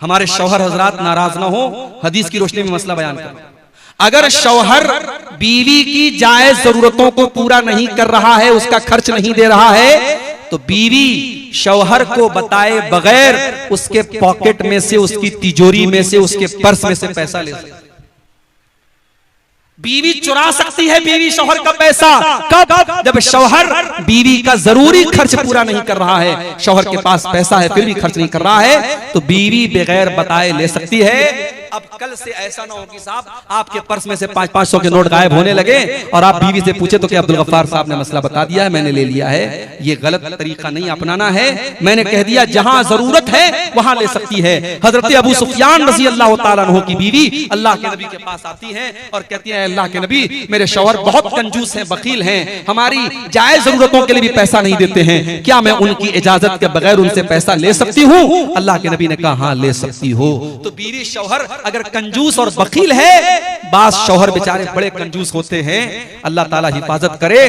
हमारे शौहर हजरात नाराज ना हो, हदीस की रोशनी में मसला बयान कर, अगर शौहर बीवी की जायज जरूरतों को पूरा नहीं कर रहा है, उसका खर्च नहीं दे रहा है, तो बीवी शौहर को बताए बगैर उसके पॉकेट में से, उसकी तिजोरी में से, उसके पर्स में से पैसा ले सकती है। बीवी चुरा सकती है बीवी शौहर का पैसा, कब? जब शौहर बीवी का जरूरी खर्च पूरा नहीं कर रहा है, शौहर के पास पैसा है फिर भी खर्च नहीं कर रहा है, तो बीवी बगैर बताए ले सकती है। अब कल से ऐसा ना हो कि साहब आपके पर्स में से 500-500 के नोट गायब होने लगे और आप बीवी से पूछे तो कि अब्दुल गफ्फार साहब ने मसला बता दिया है, मैंने ले लिया है। ये गलत तरीका नहीं अपनाना है। मैंने कह दिया जहां जरूरत है वहां ले सकती है। हजरत अबू सुफियान रजी अल्लाह तआला अन्हु की बीवी अल्लाह के नबी के पास आती है और कहती है, अल्लाह के नबी मेरे शौहर बहुत कंजूस हैं, बखील हैं, हमारी जायज जरूरतों के लिए भी पैसा नहीं देते हैं, क्या मैं उनकी इजाजत के बगैर उनसे पैसा ले सकती हूँ? अल्लाह के नबी ने कहा हाँ ले सकती हो। तो बीवी शौहर अगर कंजूस और बखील है, बास शौहर बेचारे बड़े कंजूस होते हैं, अल्लाह ताला हिफाजत करे,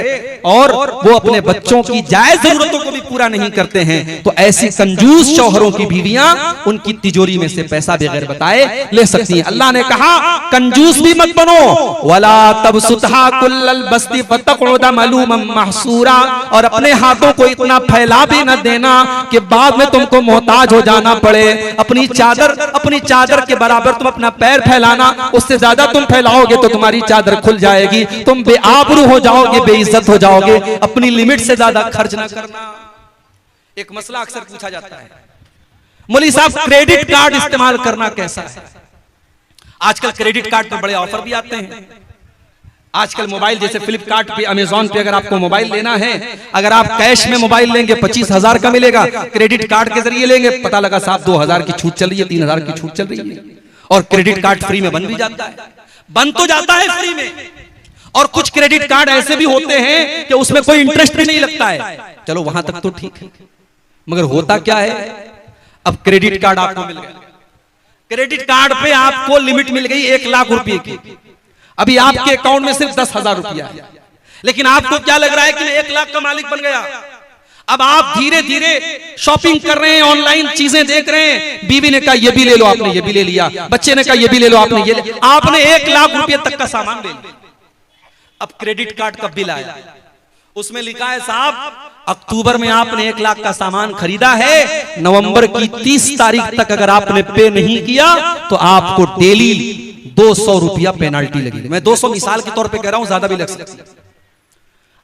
और वो अपने बच्चों की जायज जरूरतों को भी पूरा नहीं करते हैं, तो ऐसी कंजूस शौहरों की बीवियां उनकी तिजोरी में से पैसा बगैर बताए ले सकती हैं। अल्लाह ने कहा कंजूस भी मत बनो, वला तबसुतहा कुल्लल बस्ती फतक़उदा मलूमम महसूरा, और अपने हाथों को इतना फैला भी न देना कि बाद में तुमको मोहताज हो जाना पड़े। अपनी चादर के बराबर तुम अपना पैर फैलाना, उससे ज्यादा तुम फैलाओगे तो तुम्हारी चादर खुल जाएगी, तुम बेआबरू हो जाओगे, बेइज्जत हो जाओगे। अपनी लिमिट से ज्यादा खर्च ना करना। एक मसला अक्सर पूछा जाता है, मौलवी साहब क्रेडिट कार्ड इस्तेमाल करना कैसा है? आजकल क्रेडिट कार्ड पर बड़े ऑफर भी आते हैं। आजकल मोबाइल जैसे फ्लिपकार्ट पे, अमेजॉन पे अगर आपको मोबाइल लेना है, अगर आप कैश में मोबाइल लेंगे 25,000 का मिलेगा, क्रेडिट कार्ड के जरिए लेंगे पता लगा साहब 2,000 की छूट चल रही है, 3,000 की छूट चल रही है, और क्रेडिट कार्ड फ्री में बन भी जाता है। बन तो जाता है फ्री में, और कुछ क्रेडिट कार्ड ऐसे भी होते हैं कि उसमें कोई इंटरेस्ट भी नहीं लगता है। चलो वहां तक तो ठीक है, मगर होता क्या है, अब क्रेडिट कार्ड आपको मिल गया, क्रेडिट कार्ड पे आपको लिमिट मिल गई 1 लाख रुपए की, अभी आपके अकाउंट में सिर्फ 10,000 रुपया है, लेकिन आपको क्या लग रहा है कि मैं 1 लाख का मालिक बन गया। अब आप धीरे धीरे शॉपिंग कर रहे हैं, ऑनलाइन चीजें देख रहे हैं, बीवी ने कहा ये भी ले लो, आपने ये भी ले लिया, बच्चे ने कहा ये भी ले लो, आपने ये ले, आपने 1 लाख रुपए तक का सामान ले लिया। अब क्रेडिट कार्ड का बिल आया, उसमें लिखा है साहब अक्टूबर में आपने 1 लाख का सामान खरीदा है, नवंबर की 30 तारीख तक अगर आपने पे नहीं किया तो आपको डेली 200 रुपया पेनाल्टी लगेगी। मैं 200 मिसाल के तौर पे कह रहा हूं, ज्यादा भी लग सकती है।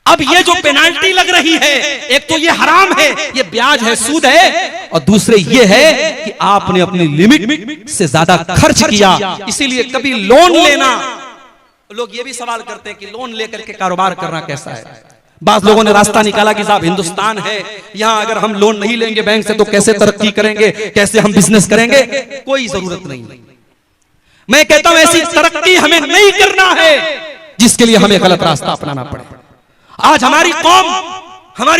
अब ये जो पेनाल्टी लग रही है, एक तो ये हराम है, ये ब्याज है, सूद है, और दूसरे ये है कि आपने अपनी लिमिट से ज्यादा खर्च किया। इसीलिए कभी लोन लेना, लोग ये भी सवाल करते हैं कि लोन लेकर के कारोबार करना कैसा है। बास लोगों ने रास्ता निकाला कि साहब हिंदुस्तान है, यहां अगर हम लोन नहीं लेंगे बैंक से तो कैसे तरक्की करेंगे, कैसे हम बिजनेस करेंगे। कोई जरूरत नहीं। मैं कहता हूं ऐसी तरक्की हमें नहीं करना है जिसके लिए हमें गलत रास्ता अपनाना पड़े। आज हमारी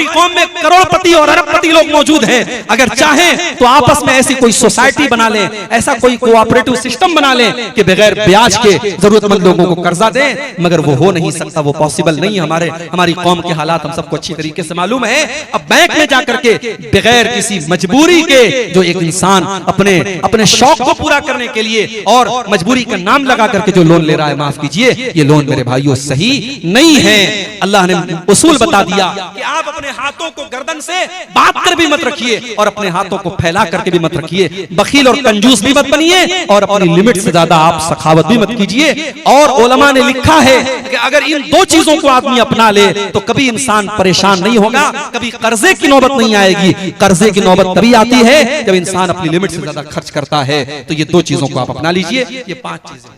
कौम में करोड़पति और अरबपति लोग मौजूद हैं। अगर चाहें तो आपस में ऐसी कोई सोसाइटी बना लें, ऐसा कोई कोऑपरेटिव सिस्टम बना लें कि बगैर ब्याज के जरूरतमंद लोगों को कर्जा दें, मगर वो हो नहीं सकता, वो पॉसिबल नहीं। हमारी कौम के हालात हम सबको अच्छी तरीके से मालूम है। अब बैंक में जाकर के बगैर किसी मजबूरी के जो एक इंसान अपने शौक को पूरा करने के लिए और मजबूरी का नाम लगा करके जो लोन ले रहा है, माफ कीजिए, ये लोन मेरे भाइयों सही नहीं है। अल्लाह ने उसूल बता दिया कि आप अपने हाथों को गर्दन से बांध कर भी मत रखिए और अपने हाथों को फैला करके भी मत रखिए। बखील और कंजूस भी मत बनिए और अपनी लिमिट से ज्यादा आप सखावत भी मत कीजिए। और उलमा ने लिखा है कि अगर इन 2 चीजों को आदमी अपना ले तो कभी इंसान परेशान नहीं होगा, कभी कर्जे की नौबत नहीं आएगी। कर्जे की नौबत तभी आती है जब इंसान अपनी लिमिट से ज्यादा खर्च करता है। तो ये 2 चीजों को आप अपना लीजिए। ये 5 चीजें।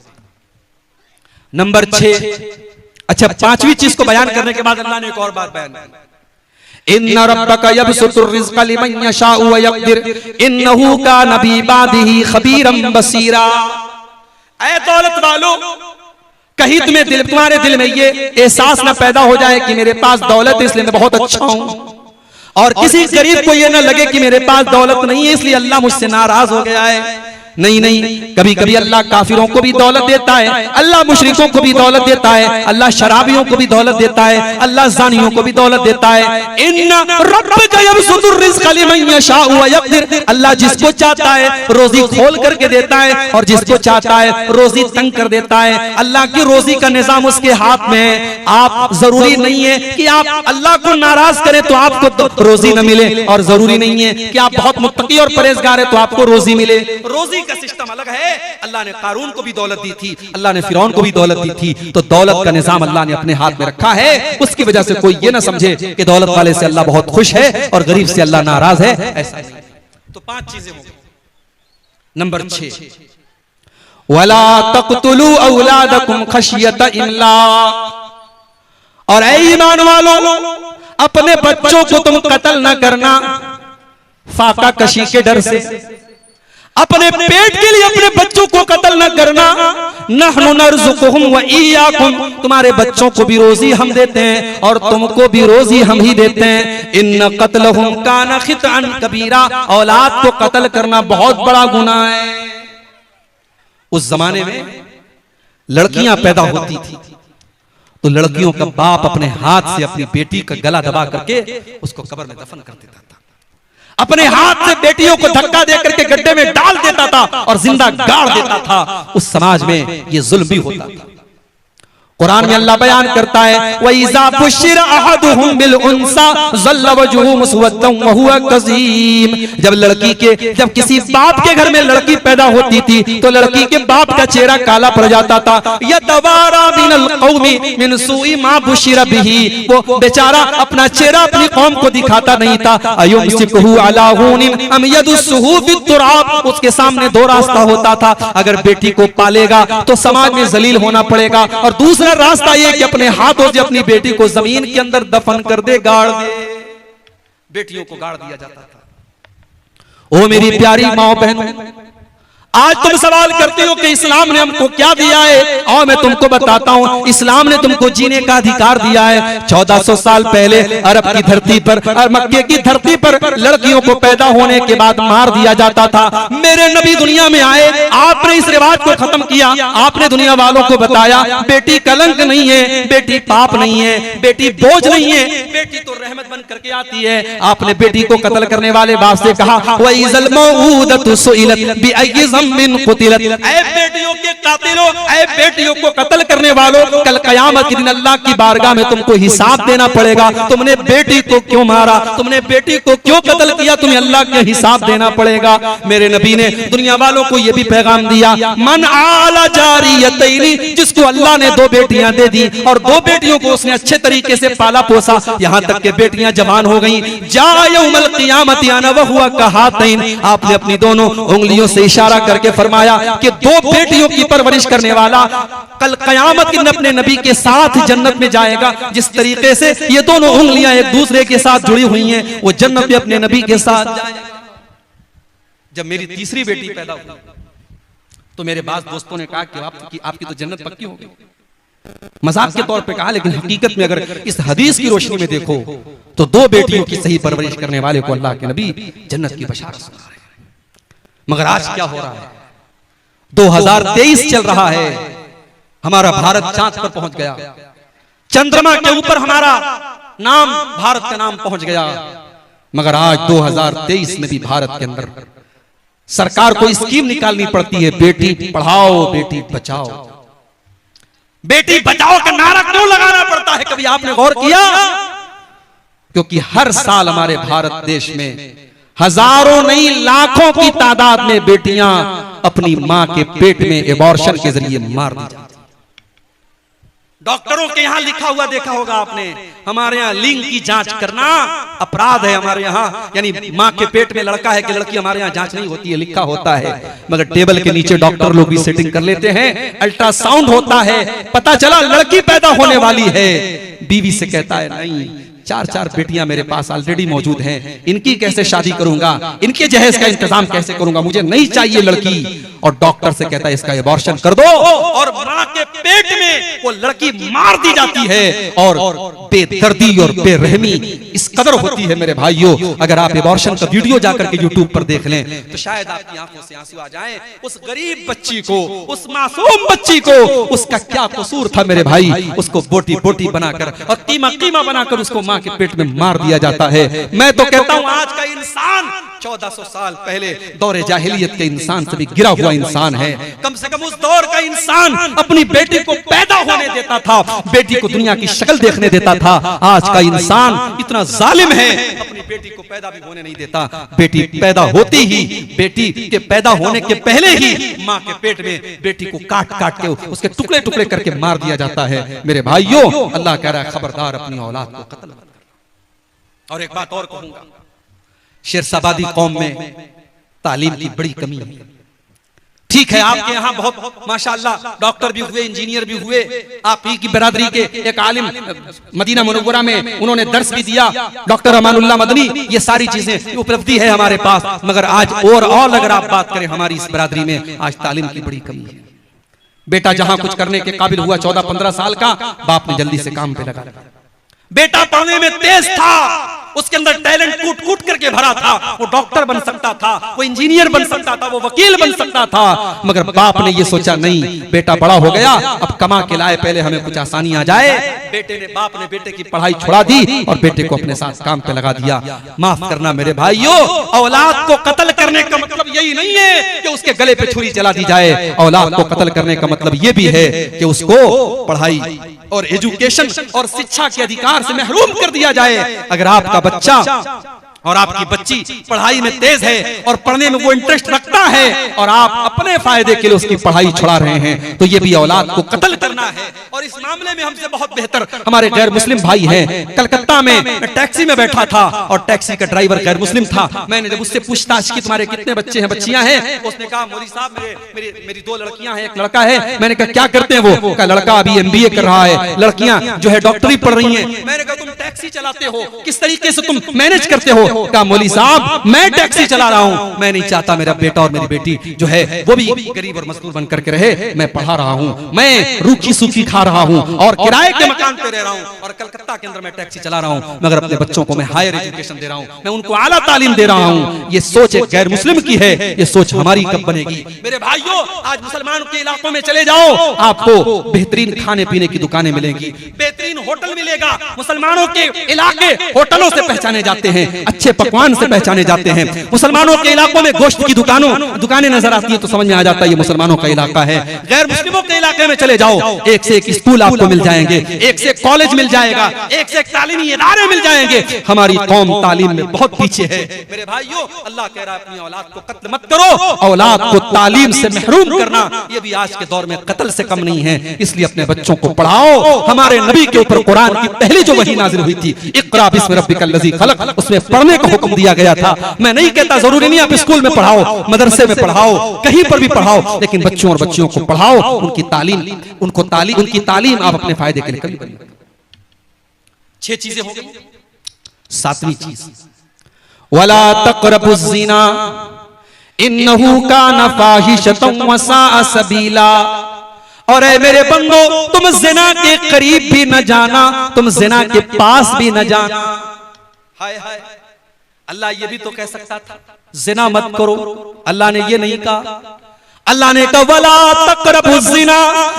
नंबर 6, अच्छा 5वीं चीज को बयान करने के बाद अल्लाह ने एक और बात बयान की, इन्ना रब्बका यबसुतुर रिज़्क़ लिमन यशाउ व यक़दिर इन्नहु काना बिइबादिही खबीरम बसीरा। ऐ दौलत वालों, कहीं तुम्हारे दिल में ये एहसास न पैदा हो जाए कि मेरे पास दौलत है इसलिए मैं बहुत अच्छा हूं, और किसी गरीब को ये न लगे कि मेरे पास दौलत नहीं है इसलिए अल्लाह मुझसे नाराज हो गया है। नहीं, कभी कभी अल्लाह काफिरों को भी दौलत देता है, अल्लाह मुशरिकों को भी दौलत देता है, अल्लाह शराबियों को भी दौलत देता है, अल्लाह ज़ानियों को भी दौलत देता है। इन्ना रब्बका यबसुतुर रिज़्क़ लिमन यशाउ व यक़दिर, अल्लाह जिसको चाहता है रोजी खोल करके देता है और जिसको चाहता है रोजी तंग कर देता है। अल्लाह की रोजी का निजाम उसके हाथ में है। आप जरूरी नहीं है कि आप अल्लाह को नाराज करें तो आपको रोजी न मिले, और जरूरी नहीं है कि आप बहुत मुत्तकी और परहेजगार है तो आपको रोजी मिले। रोजी का सिस्टम अलग है। अल्लाह ने कारून को भी दौलत दी थी, अल्लाह ने फिरौन को भी दौलत दी थी। तो दौलत का निजाम अल्लाह ने अपने हाथ में रखा है। उसकी वजह से कोई ये ना समझे कि दौलत वाले से अल्लाह बहुत खुश है और गरीब से अल्लाह नाराज है, ऐसा नहीं। तो 5 चीजें हो गई। नंबर 6, वला तक़तुलू औलादकुम खशियत इमलाक, और ऐ ईमान वालों, अपने बच्चों को तुम कत्ल न करना फाका कशी के डर से। अपने पेट के लिए अपने बच्चों को कत्ल न करना। नहनु नर्ज़ुकुहुम व इय्याकुम, तुम्हारे बच्चों को भी रोजी हम देते हैं और तुमको भी रोजी हम ही देते हैं। इन्न क़त्लहुम कान ख़ितअन कबीरा, औलाद को कत्ल करना बहुत बड़ा गुनाह है। उस जमाने में लड़कियां पैदा होती थी तो लड़कियों का बाप अपने हाथ से अपनी बेटी का गला दबा करके उसको कब्र में दफन कर देता था। अपने हाथ से बेटियों को धक्का दे करके गड्ढे में डाल देता था और जिंदा गाड़ देता था। उस समाज में ये जुल्म भी होता था। कुरान में अल्लाह बयान करता है, वइज़ा बुश्शिरा अहदुहुम बिल उन्सा ज़ल्ल वजहुहु मुस्वद्दन व हुवा कज़ीम, जब किसी बाप के घर में लड़की पैदा होती थी तो लड़की के बाप का चेहरा काला पड़ जाता था। यतवारा मिनल कौमी मिन सूई मा बुश्शिरा बिही, वो बेचारा अपना चेहरा अपनी कौम को दिखाता नहीं था। अयुमसिकुहु अला हुनिन अम यदुस्सुहु फित्तुराब, उसके सामने दो रास्ता होता था। अगर बेटी को पालेगा तो समाज में जलील होना पड़ेगा, और दूसरा रास्ता ये कि अपने हाथों से अपनी बेटी को जमीन के अंदर दफन कर दे, गाड़ दे। बेटियों को गाड़ दिया जाता था। ओ मेरी प्यारी माओ बहनों, आज तुम सवाल करते हो कि इस्लाम ने हमको क्या दिया है, और मैं तुमको बताता हूं इस्लाम ने तुमको जीने का अधिकार दिया है। 1400 साल पहले अरब की धरती पर और मक्के की धरती पर लड़कियों को पैदा होने के बाद मार दिया जाता था। मेरे नबी दुनिया में आए, आपने इस रिवाज को खत्म किया। आपने दुनिया वालों को बताया बेटी कलंक नहीं है, बेटी पाप नहीं है, बेटी बोझ नहीं है, बेटी तो रहमत बन करके आती है। आपने बेटी को कत्ल करने वाले बाप से कहा, वइज़ल मऊदतु सुइलत बिअय्यि ज़म्बिन क़ुतिलत, ऐ बेटियों के कातिलों, ऐ बेटियों को कत्ल करने वालों, कल क़यामत के दिन अल्लाह की बारगाह में तुमको हिसाब देना पड़ेगा। तुमने बेटी को क्यों मारा, तुमने बेटी को क्यों कत्ल किया, तुम्हें अल्लाह के हिसाब देना पड़ेगा। मेरे नबी ने दुनिया वालों को यह भी पैगाम दिया, मन आला जारियतैनी, जिसको अल्लाह ने 2 बेटियां दे दी और 2 बेटियों को उसने अच्छे तरीके से पाला पोसा, यहां तक के बेटियां जवान हो गई। जा यौमल क़ियामति अना व हुवा कहातैन, आपने अपनी दोनों उंगलियों से इशारा करके फरमाया कि 2 बेटियों की परवरिश करने वाला कल क़यामत के दिन अपने नबी के साथ जन्नत में जाएगा। जिस तरीके से ये दोनों उंगलियां एक दूसरे के साथ जुड़ी हुई हैं, वो जन्नत में अपने नबी के साथ जाएगा। जब मेरी तीसरी बेटी पैदा हुई तो मेरे बास दोस्तों ने कहा कि आपकी तो जन्नत पक्की हो गई। मजाक के तौर पे कहा, लेकिन हकीकत में अगर इस हदीस की रोशनी में देखो तो 2 बेटियों की सही परवरिश करने वाले को अल्लाह के नबी जन्नत की बशारत सुना रहे हैं। मगर आज क्या हो रहा है, 2023 चल रहा है, हमारा भारत चांद पर पहुंच गया, चंद्रमा के ऊपर हमारा नाम, भारत का नाम पहुंच गया। मगर आज 2023 में भी भारत के अंदर सरकार को स्कीम निकालनी पड़ती है, बेटी पढ़ाओ बेटी बचाओ। बेटी बचाओ का नारा क्यों लगाना पड़ता है, कभी आपने गौर किया? क्योंकि हर साल हमारे भारत देश में हजारों नहीं लाखों की तादाद में बेटियां अपनी मां के पेट में एबॉर्शन के जरिए मार दी जाती। डॉक्टरों के यहां लिखा हुआ देखा होगा आपने, हमारे यहाँ लिंग की जांच करना अपराध है। हमारे यहाँ यानी मां के पेट में लड़का है कि लड़की, हमारे यहाँ जांच नहीं होती है, लिखा होता है। मगर टेबल के नीचे डॉक्टर लोग भी सेटिंग कर लेते हैं, अल्ट्रासाउंड होता है, पता चला लड़की पैदा होने वाली है। बीवी से कहता है नहीं, 4 बेटियां मेरे पास ऑलरेडी मौजूद हैं, इनकी कैसे शादी करूंगा, इनके जहेज का इंतजाम कैसे करूंगा, मुझे नहीं चाहिए लड़की। और डॉक्टर से कहता है इसका एबॉर्शन कर दो, और मां के पेट में वो लड़की मार दी जाती है। और बेदर्दी और बेरहमी इस कदर होती है मेरे भाइयों, अगर आप एबॉर्शन का वीडियो जाकर के यूट्यूब पर देख लें तो शायद आपकी आंखों से आंसू आ जाएं। उस गरीब बच्ची को, उस मासूम बच्ची को, उसका क्या कसूर था मेरे भाई, उसको बोटी बोटी बनाकर और कीमा कीमा बनाकर उसको मां के पेट में मार दिया जाता है। मैं तो कहता हूं आज का इंसान 1400 साल पहले दौरे जाहिलियत के इंसान से भी गिरा हुआ इंसान है। कम से कम उस दौर का इंसान अपनी बेटी को पैदा होने देता था, बेटी को दुनिया की शक्ल देखने देता था। आज का इंसान इतना जालिम है, अपनी बेटी को पैदा भी होने नहीं देता। बेटी पैदा होती ही, बेटी के पैदा होने के पहले ही मां के पेट में बेटी को काट काट के उसके टुकड़े टुकड़े करके मार दिया जाता है। मेरे भाइयों, अल्लाह कह रहा है खबरदार अपनी औलाद को कत्ल मत करना। और एक बात और कहूंगा, शेरशाबादी कौम में तालीम की बड़ी कमी है। ठीक है, आपके यहाँ बहुत माशाअल्लाह डॉक्टर भी हुए, इंजीनियर भी हुए, आप ही की बरादरी के एक आलिम मदीना मुनव्वरा में उन्होंने दर्स भी दिया, डॉक्टर अमानुल्लाह मदनी, ये सारी चीजें उपलब्धि है हमारे पास। मगर आज और अगर आप बात करें हमारी इस बरादरी में आज तालीम की बड़ी कमी है। बेटा जहां कुछ करने के काबिल हुआ 14-15 साल का, बाप ने जल्दी से काम पे लगा। बेटा पढ़ने में तेज था, उसके अंदर टैलेंट कूट कूट करके भरा था, वो डॉक्टर बन सकता था, वो इंजीनियर बन सकता था, वो वकील बन सकता था, मगर बाप ने ये सोचा नहीं, बेटा बड़ा हो गया, अब कमा के लाए, पहले हमें कुछ आसानी आ जाए। बाप ने बेटे की पढ़ाई छुड़ा दी और बेटे को अपने साथ काम पे लगा दिया। माफ करना मेरे भाइयों, औलाद को कत्ल करने का मतलब यही नहीं है कि उसके गले पे छुरी चला दी जाए। औलाद को कत्ल करने का मतलब ये भी है कि उसको पढ़ाई और एजुकेशन और शिक्षा के अधिकार से महरूम कर दिया जाए। अगर आपका बच्चा और आपकी बच्ची पढ़ाई में तेज है और पढ़ने में वो इंटरेस्ट रखता है और आप अपने फायदे के लिए उसकी पढ़ाई छुड़ा रहे हैं, तो ये भी औलाद को कत्ल करना है। और इस मामले में हमसे बहुत बेहतर हमारे गैर मुस्लिम भाई हैं। कलकत्ता में टैक्सी में बैठा था और टैक्सी का ड्राइवर गैर मुस्लिम था। मैंने जब उससे पूछताछ की तुम्हारे कितने बच्चे हैं, बच्चियां हैं, उसने कहा मौलवी साहब मेरी 2 लड़कियां हैं, एक लड़का है। मैंने कहा क्या करते हैं वो? कहा लड़का अभी MBA कर रहा है, लड़कियां जो है डॉक्टरी पढ़ रही हैं। मैंने कहा तुम टैक्सी चलाते हो, किस तरीके से तुम मैनेज करते हो? कहा मौलवी साहब मैं टैक्सी चला रहा हूं, मैं नहीं चाहता मेरा बेटा और मेरी बेटी जो है वो भी गरीब और मजदूर बन करके रहे। मैं पढ़ा रहा हूं, मैं रूखी सूखी खा रहा हूं और किराए के मकान पे रह रहा हूं और कलकत्ता के अंदर मैं टैक्सी चला रहा हूं, मगर अपने बच्चों को मैं हायर एजुकेशन दे रहा हूं, मैं उनको आला तालीम दे रहा हूं। ये सोच एक गैर मुस्लिम की है, ये सोच हमारी कब बनेगी? मेरे भाइयों, आज मुसलमानों के इलाकों में चले जाओ, आपको बेहतरीन खाने पीने की दुकानें मिलेंगी, बेहतरीन होटल मिलेगा। मुसलमानों के इलाके होटलों से पहचाने जाते हैं, अच्छे पकवान से पहचाने जाते हैं। मुसलमानों के इलाकों में गोश्त की दुकानें नजर आती हैं तो समझ में आ जाता है ये मुसलमानों का इलाका है। गैर मुस्लिमों के इलाके में चले जाओ, एक से एक स्कूल आपको मिल जाएंगे, एक से एक कॉलेज मिल जाएगा, एक से एक तालीमी इदारे मिल जाएंगे। हमारी कौम तालीम में बहुत पीछे है। मेरे भाइयों, अल्लाह कह रहा है अपनी औलाद को कत्ल मत करो, औलाद को तालीम से महरूम करना ये भी आज के दौर में कत्ल से कम नहीं है। इसलिए अपने बच्चों को पढ़ाओ। हमारे नबी के ऊपर कुरान की पहली जो वही नाजिल हुई थी, इक़रा बिस्मि रब्बिकल लज़ी खलक़, उसमें पढ़ने का हुक्म दिया गया था। मैं नहीं कहता जरूरी नहीं आप स्कूल में पढ़ाओ, मदरसे में पढ़ाओ, कहीं पर भी पढ़ाओ, लेकिन बच्चों और बच्चियों को पढ़ाओ, उनकी तालीम आप अपने फायदे के लिए करिए। 6 चीजें हो गई। 7वीं चीज, वला तक़रबुज़ ज़िना इन्नहु काना फ़ाहिशतन व साअ सबीला। और ऐ मेरे बंदो, तुम ज़िना के करीब भी न जाना, तुम ज़िना के पास भी न जाना। हाय हाय, अल्लाह ये भी तो कह सकता था ज़िना मत करो, अल्लाह ने ये नहीं कहा। अल्लाह ने कहा वला तक़रबुज़ ज़िना,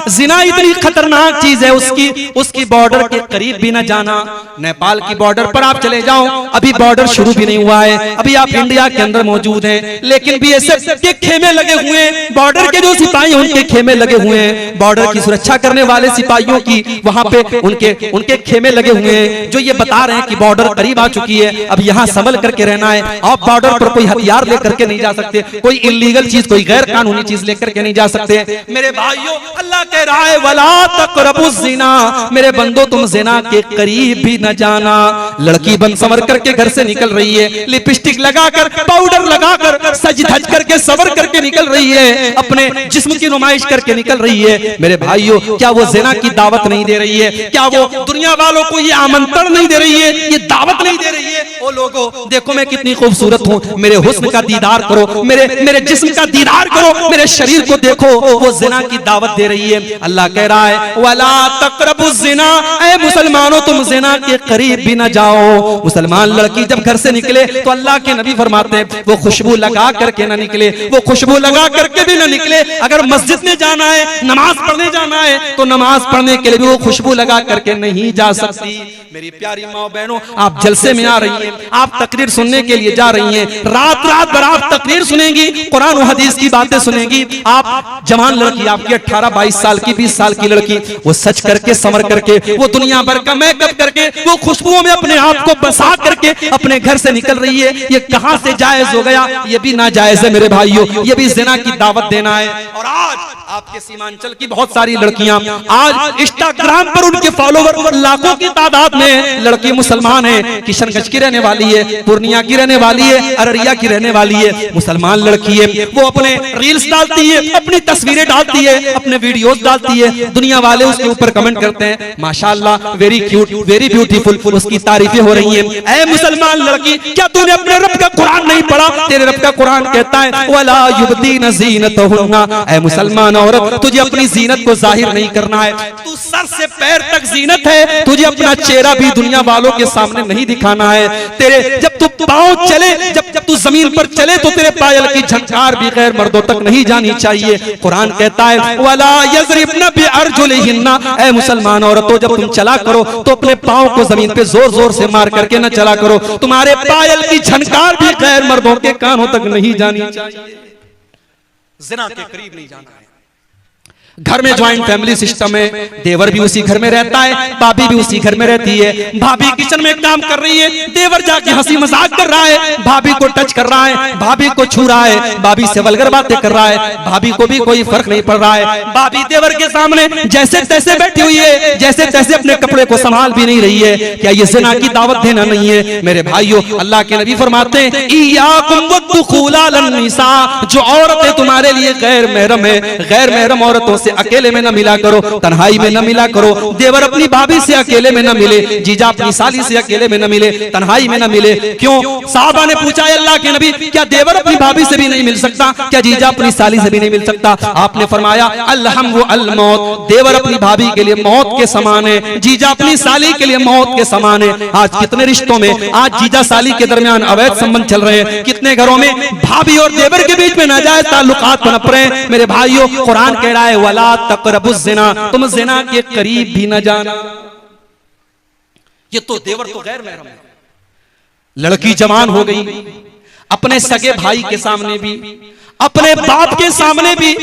ज़िना इतनी खतरनाक चीज है, उसकी बॉर्डर के करीब भी ना जाना। नेपाल की बॉर्डर पर आप चले जाओ, अभी बॉर्डर शुरू भी नहीं हुआ है, अभी आप इंडिया के अंदर मौजूद हैं, लेकिन BSF के खेमे लगे हुए हैं, बॉर्डर के जो सिपाही उनके खेमे लगे हुए हैं, बॉर्डर की सुरक्षा करने वाले सिपाहियों की वहां पे उनके खेमे लगे हुए हैं, जो ये बता रहे हैं कि बॉर्डर करीब आ चुकी है, अब यहाँ संभल करके रहना है। आप बॉर्डर पर कोई हथियार लेकर के नहीं जा सकते, कोई इलीगल चीज, कोई गैर कानूनी चीज लेकर के नहीं जा सकते। मेरे भाइयों, अल्लाह कह रहा है वला तक़रबुज़ ज़िना, मेरे बंदो तुम ज़िना के करीब भी न जाना। लड़की बन संवर करके घर से निकल रही है, लिपस्टिक लगाकर, पाउडर लगाकर, सज धज करके सवर करके निकल रही है, अपने जिस्म की नुमाइश करके निकल रही है। मेरे भाइयों, क्या वो ज़िना की दावत नहीं दे रही है? क्या वो दुनिया वालों को ये आमंत्रण नहीं दे रही है, ये दावत नहीं दे रही है? ओ लोगों, देखो मैं कितनी खूबसूरत हूँ, मेरे हुस्न का दीदार करो, मेरे जिस्म का दीदार करो, मेरे शरीर को देखो, वो ज़िना की दावत दे रही है। अल्लाह कह रहा है वला तक़रबुज़ ज़िना, ऐ मुसलमानों तुम ज़िना के करीब भी न जाओ। मुसलमान लड़की जब घर से निकले तो अल्लाह के नबी फरमाते हैं वो खुशबू लगा करके न निकले, वो खुशबू लगा करके भी न निकले। अगर मस्जिद में जाना है, नमाज पढ़ने जाना है, तो नमाज पढ़ने के लिए भी वो खुशबू लगा करके नहीं जा सकती। मेरी प्यारी माँ बहनों, आप जलसे में आ रही हैं, आप तकरीर सुनने के लिए जा रही हैं, रात रात भर आप तकरीर सुनेंगी, कुरान और हदीस की बातें सुनेंगी। आप जवान लड़की, आपकी 18-22 साल की, 20 साल की लड़की, वो सच करके, संवर करके, वो दुनिया भर का मेकअप करके, वो खुशबुओं में अपने आप को बसा करके अपने घर से निकल रही है। ये कहां से जायज हो गया? ये भी नाजायज है मेरे भाइयों। भाइयों ये भी ज़िना की दावत देना है। और आज आपके सीमांचल की बहुत सारी लड़कियां आज इंस्टाग्राम पर उनके फॉलोवर लाखों की तादाद में लड़की मुसलमान है, किशनगंज की रहने वाली है, पूर्णिया की रहने वाली है, अररिया की रहने वाली है, मुसलमान लड़की है। वो अपने रील्स डालती है, अपनी तस्वीरें डालती है, अपने वीडियोस डालती है, दुनिया वाले उसके ऊपर कमेंट करते हैं माशाअल्लाह वेरी क्यूट वेरी ब्यूटीफुल, उसकी तारीफें हो रही हैं। ऐ मुसलमान लड़की, क्या तूने अपने रब का कुरान नहीं पढ़ा? तेरे रब का कुरान कहता है वला युबदीन ज़ीनतहुन्ना, ऐ मुसलमान औरत तुझे अपनी जीनत को जाहिर नहीं करना है। तू सर से पैर तक जीनत है, तुझे अपना चेहरा भी दुनिया वालों के सामने नहीं दिखाना है। तेरे जब तू पाँव चले, जब तू जमीन पर चले तो तेरे पायल की झंकार भी गैर मर्दों तक नहीं जानी चाहिए। कुरान कहता है वला यज़रिबना बिअरजुलिहिन्ना, ऐ मुसलमान औरतों जब तुम चला करो तो अपने पाँव को जमीन पे जोर जोर से मार करके न चला करो, तुम्हारे पायल की झनकार भी गैर मर्दों के कानों तक नहीं जानी चाहिए, ज़िना के करीब नहीं जाना है। घर में ज्वाइंट फैमिली सिस्टम है, देवर भी उसी घर में रहता है, भाभी भी उसी घर में रहती है। भाभी किचन में काम कर रही है, देवर जाके हंसी मजाक कर रहा है, भाभी को टच कर रहा है, भाभी को छू रहा है, भाभी से वल्गर बातें कर रहा है, भाभी को भी कोई फर्क नहीं पड़ रहा है। भाभी देवर के सामने जैसे तैसे बैठी हुई है, जैसे तैसे अपने कपड़े को संभाल भी नहीं रही है। क्या ये ज़िना की दावत देना नहीं है? मेरे भाइयों, अल्लाह के नबी फरमाते हैं इय्याकुम वद्दुखूल अलन निसा, जो औरतें तुम्हारे लिए गैर महरम है, गैर महरम औरतों से अकेले में न मिला करो, तन्हाई में न मिला करो। देवर अपनी भाभी से अकेले में न मिले, जीजा अपनी साली से अकेले में न मिले, तन्हाई में न मिले। क्यों? साहबा ने पूछा अल्लाह के नबी क्या देवर अपनी भाभी से भी नहीं मिल सकता? क्या जीजा अपनी साली से भी नहीं मिल सकता? आपने फरमाया अल्हम व अल मौत, देवर अपनी भाभी के लिए मौत के समान है, जीजा अपनी साली के लिए मौत के समान है। आज कितने रिश्तों में आज जीजा साली के दरमियान अवैध संबंध चल रहे हैं, कितने घरों में भाभी और देवर के बीच में नाजायज ताल्लुकात पनप रहे हैं। मेरे भाइयों, कुरान कह रहा है वला तक़रबुज़ ज़िना, तुम ज़िना के करीब भी न जाना। ये तो देवर तो गैर महरम है। लड़की जवान हो गई, अपने सगे भाई के सामने भी, अपने बाप के सामने भी,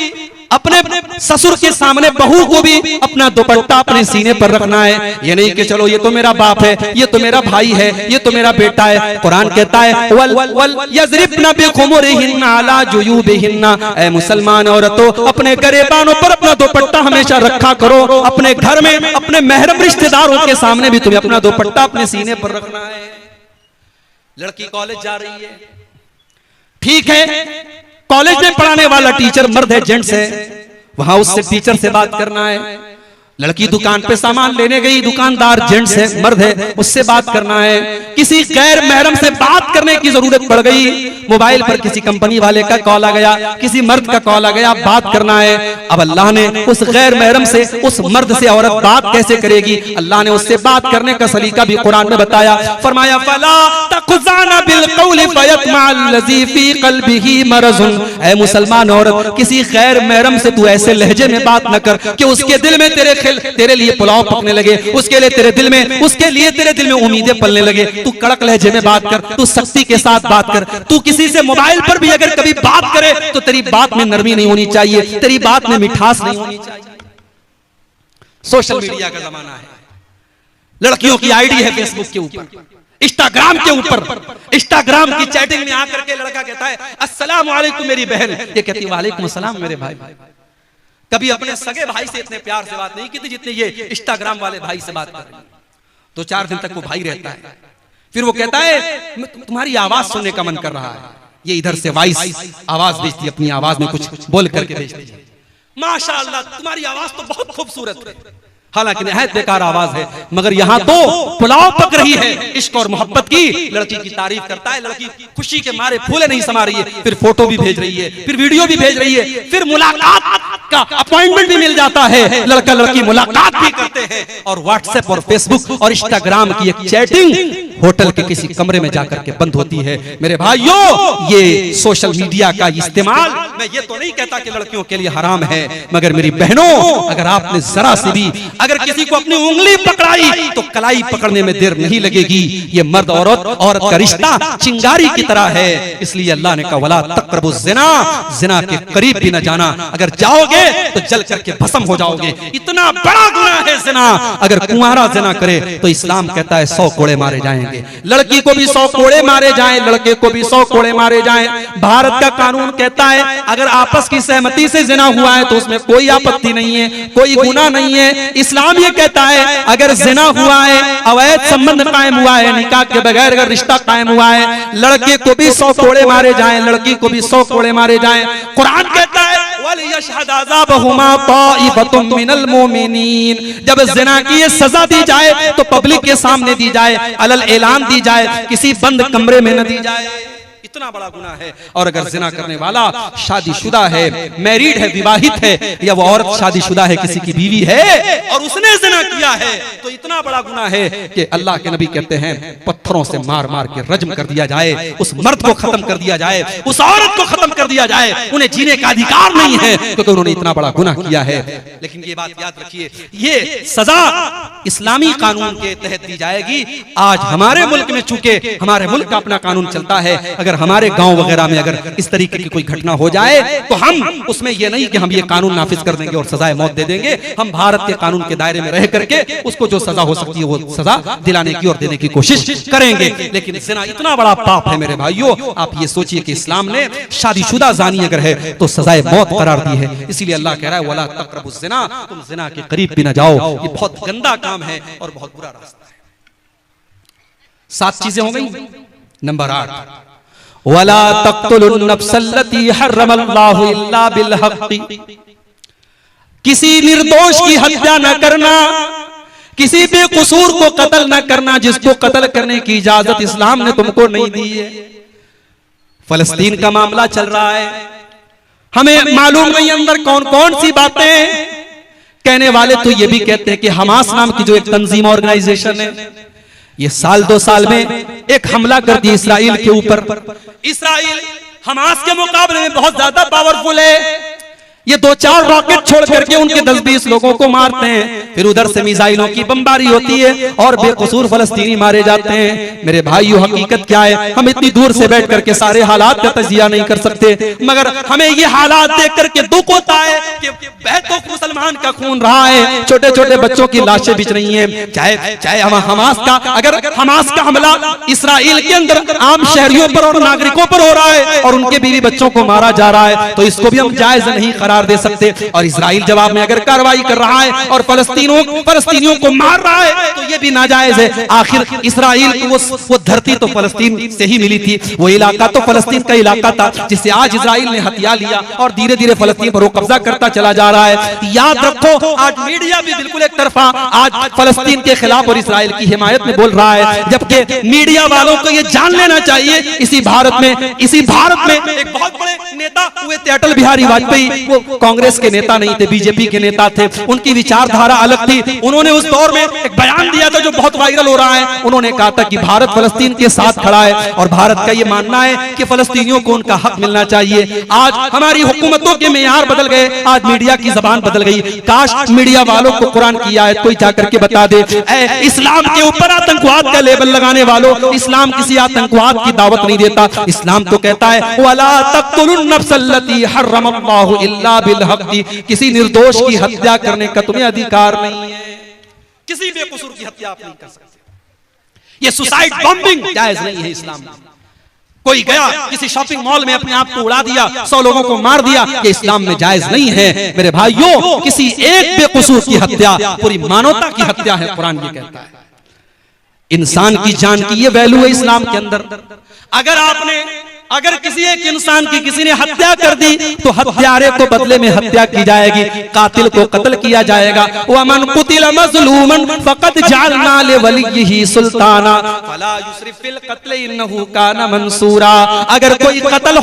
अपने ससुर के सामने बहू को भी अपना दुपट्टा अपने सीने पर रखना है। ये नहीं कि चलो ये तो मेरा बाप है, ये तो मेरा भाई है, ये तो मेरा बेटा है। कुरान कहता है वल यज़रिबना बिखुमुरिहिन्ना अला जुयूबिहिन्ना, ऐ मुसलमान औरतों अपने गरेबानों पर अपना दुपट्टा हमेशा रखा करो। अपने घर में अपने महरम रिश्तेदारों के सामने भी तुम्हें अपना दुपट्टा अपने सीने पर रखना है। लड़की कॉलेज जा रही है, ठीक है, कॉलेज में पढ़ाने वाला टीचर मर्द है, जेंट्स है, वहां उससे टीचर से बात करना है। लड़की दुकान पे सामान लेने गई, दुकानदार जेंट्स है, मर्द है, उससे बात करना है। किसी गैर महरम से बात करने की जरूरत पड़ गई, मोबाइल पर किसी कंपनी वाले का कॉल आ गया, किसी मर्द का कॉल आ गया, बात करना है। अब अल्लाह ने उस गैर महरम से, उस मर्द से औरत बात कैसे करेगी? अल्लाह ने उससे बात करने का सलीका भी कुरान में बताया। फरमाया फला तख़ज़ाना बिलक़ौलि फ़यत्मअल्लज़ी फ़ी क़ल्बिही मरज़ुन, ऐ मुसलमान औरत किसी गैर महरम से तू ऐसे लहजे में बात न कर कि उसके दिल में तेरे लिए पुलाव पकने लगे, उसके लिए तेरे दिल में उम्मीदें पलने लगे। तू कड़क लहजे में बात कर, तू सख्ती के साथ बात कर। तू किसी से मोबाइल पर भी अगर कभी बात करे तो तेरी बात में नरमी नहीं होनी चाहिए, तेरी बात में मिठास नहीं होनी चाहिए। सोशल मीडिया का जमाना है, लड़कियों की आईडी है फेसबुक के ऊपर, इंस्टाग्राम के ऊपर, इंस्टाग्राम की चैटिंग में आकर के लड़का कहता है अस्सलाम वालेकुम मेरी बहन, ये कहती वालेकुम अस्सलाम मेरे भाई। कभी अपने सगे भाई से इतने प्यार से बात नहीं की थी जितने ये इंस्टाग्राम वाले भाई से बात कर रही है। 2-4 दिन तक वो भाई रहता है, फिर वो कहता है तुम्हारी आवाज सुनने का मन कर रहा है, ये इधर से वॉइस आवाज भेजती, अपनी आवाज में कुछ बोल करके भेजती है। माशाअल्लाह तुम्हारी आवाज तो बहुत खूबसूरत है, हालांकि निहायत बेकार आवाज है, मगर यहाँ तो पुलाव पक रही है इश्क और मोहब्बत की। लड़की की तारीफ करता है, लड़की खुशी के मारे फूले नहीं समा रही है, फिर फोटो भी भेज रही है, फिर वीडियो भी भेज रही है, फिर मुलाकात का अपॉइंटमेंट भी मिल जाता है, लड़का लड़की मुलाकात भी करते हैं। और व्हाट्सएप और फेसबुक और इंस्टाग्राम की एक चैटिंग होटल के किसी कमरे में जाकर के बंद होती है। मेरे भाइयों, ये सोशल मीडिया का इस्तेमाल मैं ये तो नहीं कहता कि लड़कियों के लिए हराम है, मगर मेरी बहनों, अगर आपने जरा से भी अगर किसी को अपनी उंगली पकड़ाई तो कलाई पकड़ने में देर नहीं लगेगी। ये मर्द औरत का रिश्ता चिंगारी की तरह है। इसलिए अल्लाह ने कहा वला तक़रबु ज़िना, जिना के करीब भी न जाना, अगर जाओगे तो जल करके भस्म हो जाओगे। इतना बड़ा गुनाह है जिना। अगर कुंवारा जिना करे तो इस्लाम कहता है 100 कोड़े मारे जाएंगे। लड़की को भी 100 कोड़े मारे जाएं, लड़के को भी 100 कोड़े मारे जाएं। भारत का कानून कहता है अगर आपस की सहमति से जिना हुआ है तो उसमें कोई आपत्ति नहीं है, कोई गुनाह नहीं है। इस्लाम ये कहता है अगर जिना हुआ है, अवैध संबंध कायम हुआ है, निकाह के बगैर अगर रिश्ता कायम हुआ है, लड़के को भी 100 कोड़े मारे जाएं, लड़की को भी 100 कोड़े मारे जाएं। कुरान कहता है वलियशहद अज़ाबहुमा ताइफतुम मिनल मोमिनीन, जब जिना की ये सजा दी जाए तो पब्लिक के सामने दी जाए, अलल ऐलान दी जाए, किसी बंद कमरे में न दी जाए। इतना बड़ा गुनाह है। और अगर जिना करने वाला शादीशुदा है, मैरिड है, विवाहित है, या वो औरत शादीशुदा है, किसी की बीवी है और उसने जिना किया है, तो इतना बड़ा गुनाह है कि अल्लाह के नबी कहते हैं पत्थरों से मार मार के रज्म कर दिया जाए, उस मर्द को खत्म कर दिया जाए, उस औरत को खत्म कर दिया जाए। उन्हें जीने का अधिकार नहीं है क्योंकि उन्होंने इतना बड़ा गुनाह किया है। लेकिन ये बात याद रखिए, ये सजा इस्लामी कानून के तहत दी जाएगी। आज हमारे मुल्क में चूंकि हमारे मुल्क का अपना कानून चलता है, अगर हमारे गांव वगैरह में अगर इस तरीके की कोई घटना हो जाए तो हम उसमें यह नहीं कि हम ये कानून नाफिज कर देंगे और सजाए मौत दे देंगे। हम भारत के कानून के दायरे में रह करके उसको जो सजा हो सकती है वो सजा दिलाने की और देने की कोशिश करेंगे। लेकिन जिना इतना बड़ा पाप है मेरे भाइयों। आप ये सोचिए कि इस्लाम ने शादीशुदा जानी अगर है तो सजाए मौत करार दी है। इसीलिए अल्लाह कह रहा है वला तक़रबु ज़िना, तुम जिना के करीब भी ना जाओ। ये बहुत गंदा काम है और बहुत बुरा रास्ता है। 7 चीजें हो गई। नंबर 8 वला तक़्तुलुन नफ्सल्लती हर्रमल्लाहु इल्ला बिल हक़्क़ि, किसी निर्दोष की हत्या न करना, किसी बेकसूर को कत्ल न करना, जिसको कत्ल करने की इजाजत इस्लाम ने तुमको नहीं दी है। फलस्तीन का मामला चल रहा है, हमें मालूम नहीं अंदर कौन कौन सी बातें। कहने वाले तो ये भी कहते हैं कि हमास नाम की जो एक तंजीम ऑर्गेनाइजेशन है, ये साल 2 साल में एक हमला कर दिया इसराइल के ऊपर। इसराइल हमास के मुकाबले में बहुत ज्यादा पावरफुल है। ये 2-4 रॉकेट छोड़ करके उनके 10-20 लोगों को मारते हैं, फिर उधर से मिसाइलों की बमबारी होती है और बेकसूर फलस्तीनी मारे जाते हैं। मेरे भाइयों, हकीकत क्या है? हम इतनी दूर से बैठ करके सारे हालात का तजिया नहीं कर सकते, मगर हमें ये हालात देख करके दुख होता है कि बहतों मुसलमान का खून रहा है, छोटे छोटे बच्चों की लाशें बिछ रही हैं। चाहे हमास का, अगर हमास का हमला इसराइल के अंदर आम शहरियों पर और नागरिकों पर हो रहा है और उनके बीवी बच्चों को मारा जा रहा है, तो इसको भी हम जायज नहीं दे सकते। और इजराइल जवाब में अगर कार्रवाई कर रहा है और फलस्तीनियों को मार रहा है तो ये भी नाजायज है। आखिर इजराइल को वो धरती तो फलस्तीन से ही मिली थी, वो इलाका तो फलस्तीन का इलाका था जिसे आज इजराइल ने हथिया लिया और धीरे धीरे फलस्तीन पर वो कब्जा करता चला जा रहा है। याद रखो, आज मीडिया भी बिल्कुल एक तरफा आज फलस्तीन के खिलाफ और इजराइल की हिमायत में बोल रहा है, जबकि मीडिया वालों को ये जान लेना चाहिए इसी भारत में एक बहुत बड़े नेता हुए थे अटल बिहारी वाजपेयी। वो कांग्रेस के नेता नहीं थे, बीजेपी के नेता थे, उनकी विचारधारा अलग थी। उन्होंने उस दौर में एक बयान दिया था जो बहुत वायरल हो रहा है। उन्होंने कहा था कि भारत फलस्तीन के साथ खड़ा है और भारत का यह मानना है कि फलस्तीनियों को उनका हक मिलना चाहिए। आज हमारी हुकूमतों के मेयार बदल गए, आज मीडिया की जबान बदल गई। काश मीडिया वालों को कुरान की आयत कोई जाकर के बता दे, इस्लाम के ऊपर आतंकवाद का लेबल लगाने वालों, इस्लाम किसी आतंकवाद की दावत नहीं देता। इस्लाम तो कहता है वला तक़्तुलुन नफ्सल्लती हर्रमल्लाहु इल्ला बिल हक़्क़ि, किसी निर्दोष की हत्या करने का तुम्हें अधिकार नहीं है। किसी बेकसूर की हत्या आप नहीं कर सकते। ये सुसाइड बॉम्बिंग जायज नहीं है इस्लाम में। कोई गया किसी शॉपिंग मॉल में अपने आप को उड़ा दिया, 100 लोगों को मार दिया, ये इस्लाम में जायज नहीं है। मेरे भाइयों, किसी एक बेकसूर की हत्या पूरी मानवता की हत्या है, कुरान ये कहता है। इंसान की जान की ये वैल्यू है इस्लाम के अंदर। अगर किसी एक इंसान की किसी ने हत्या कर दी तो हत्यारे को बदले में हत्या की जाएगी, कातिल को कत्ल किया जाएगा। वमन कुतिल मज़लूमन फक़द जअलना लिवलिय्यिही सुल्ताना फला युस्रिफ फिल क़त्ल इन्नहु काना मंसूरा। अगर कोई कत्ल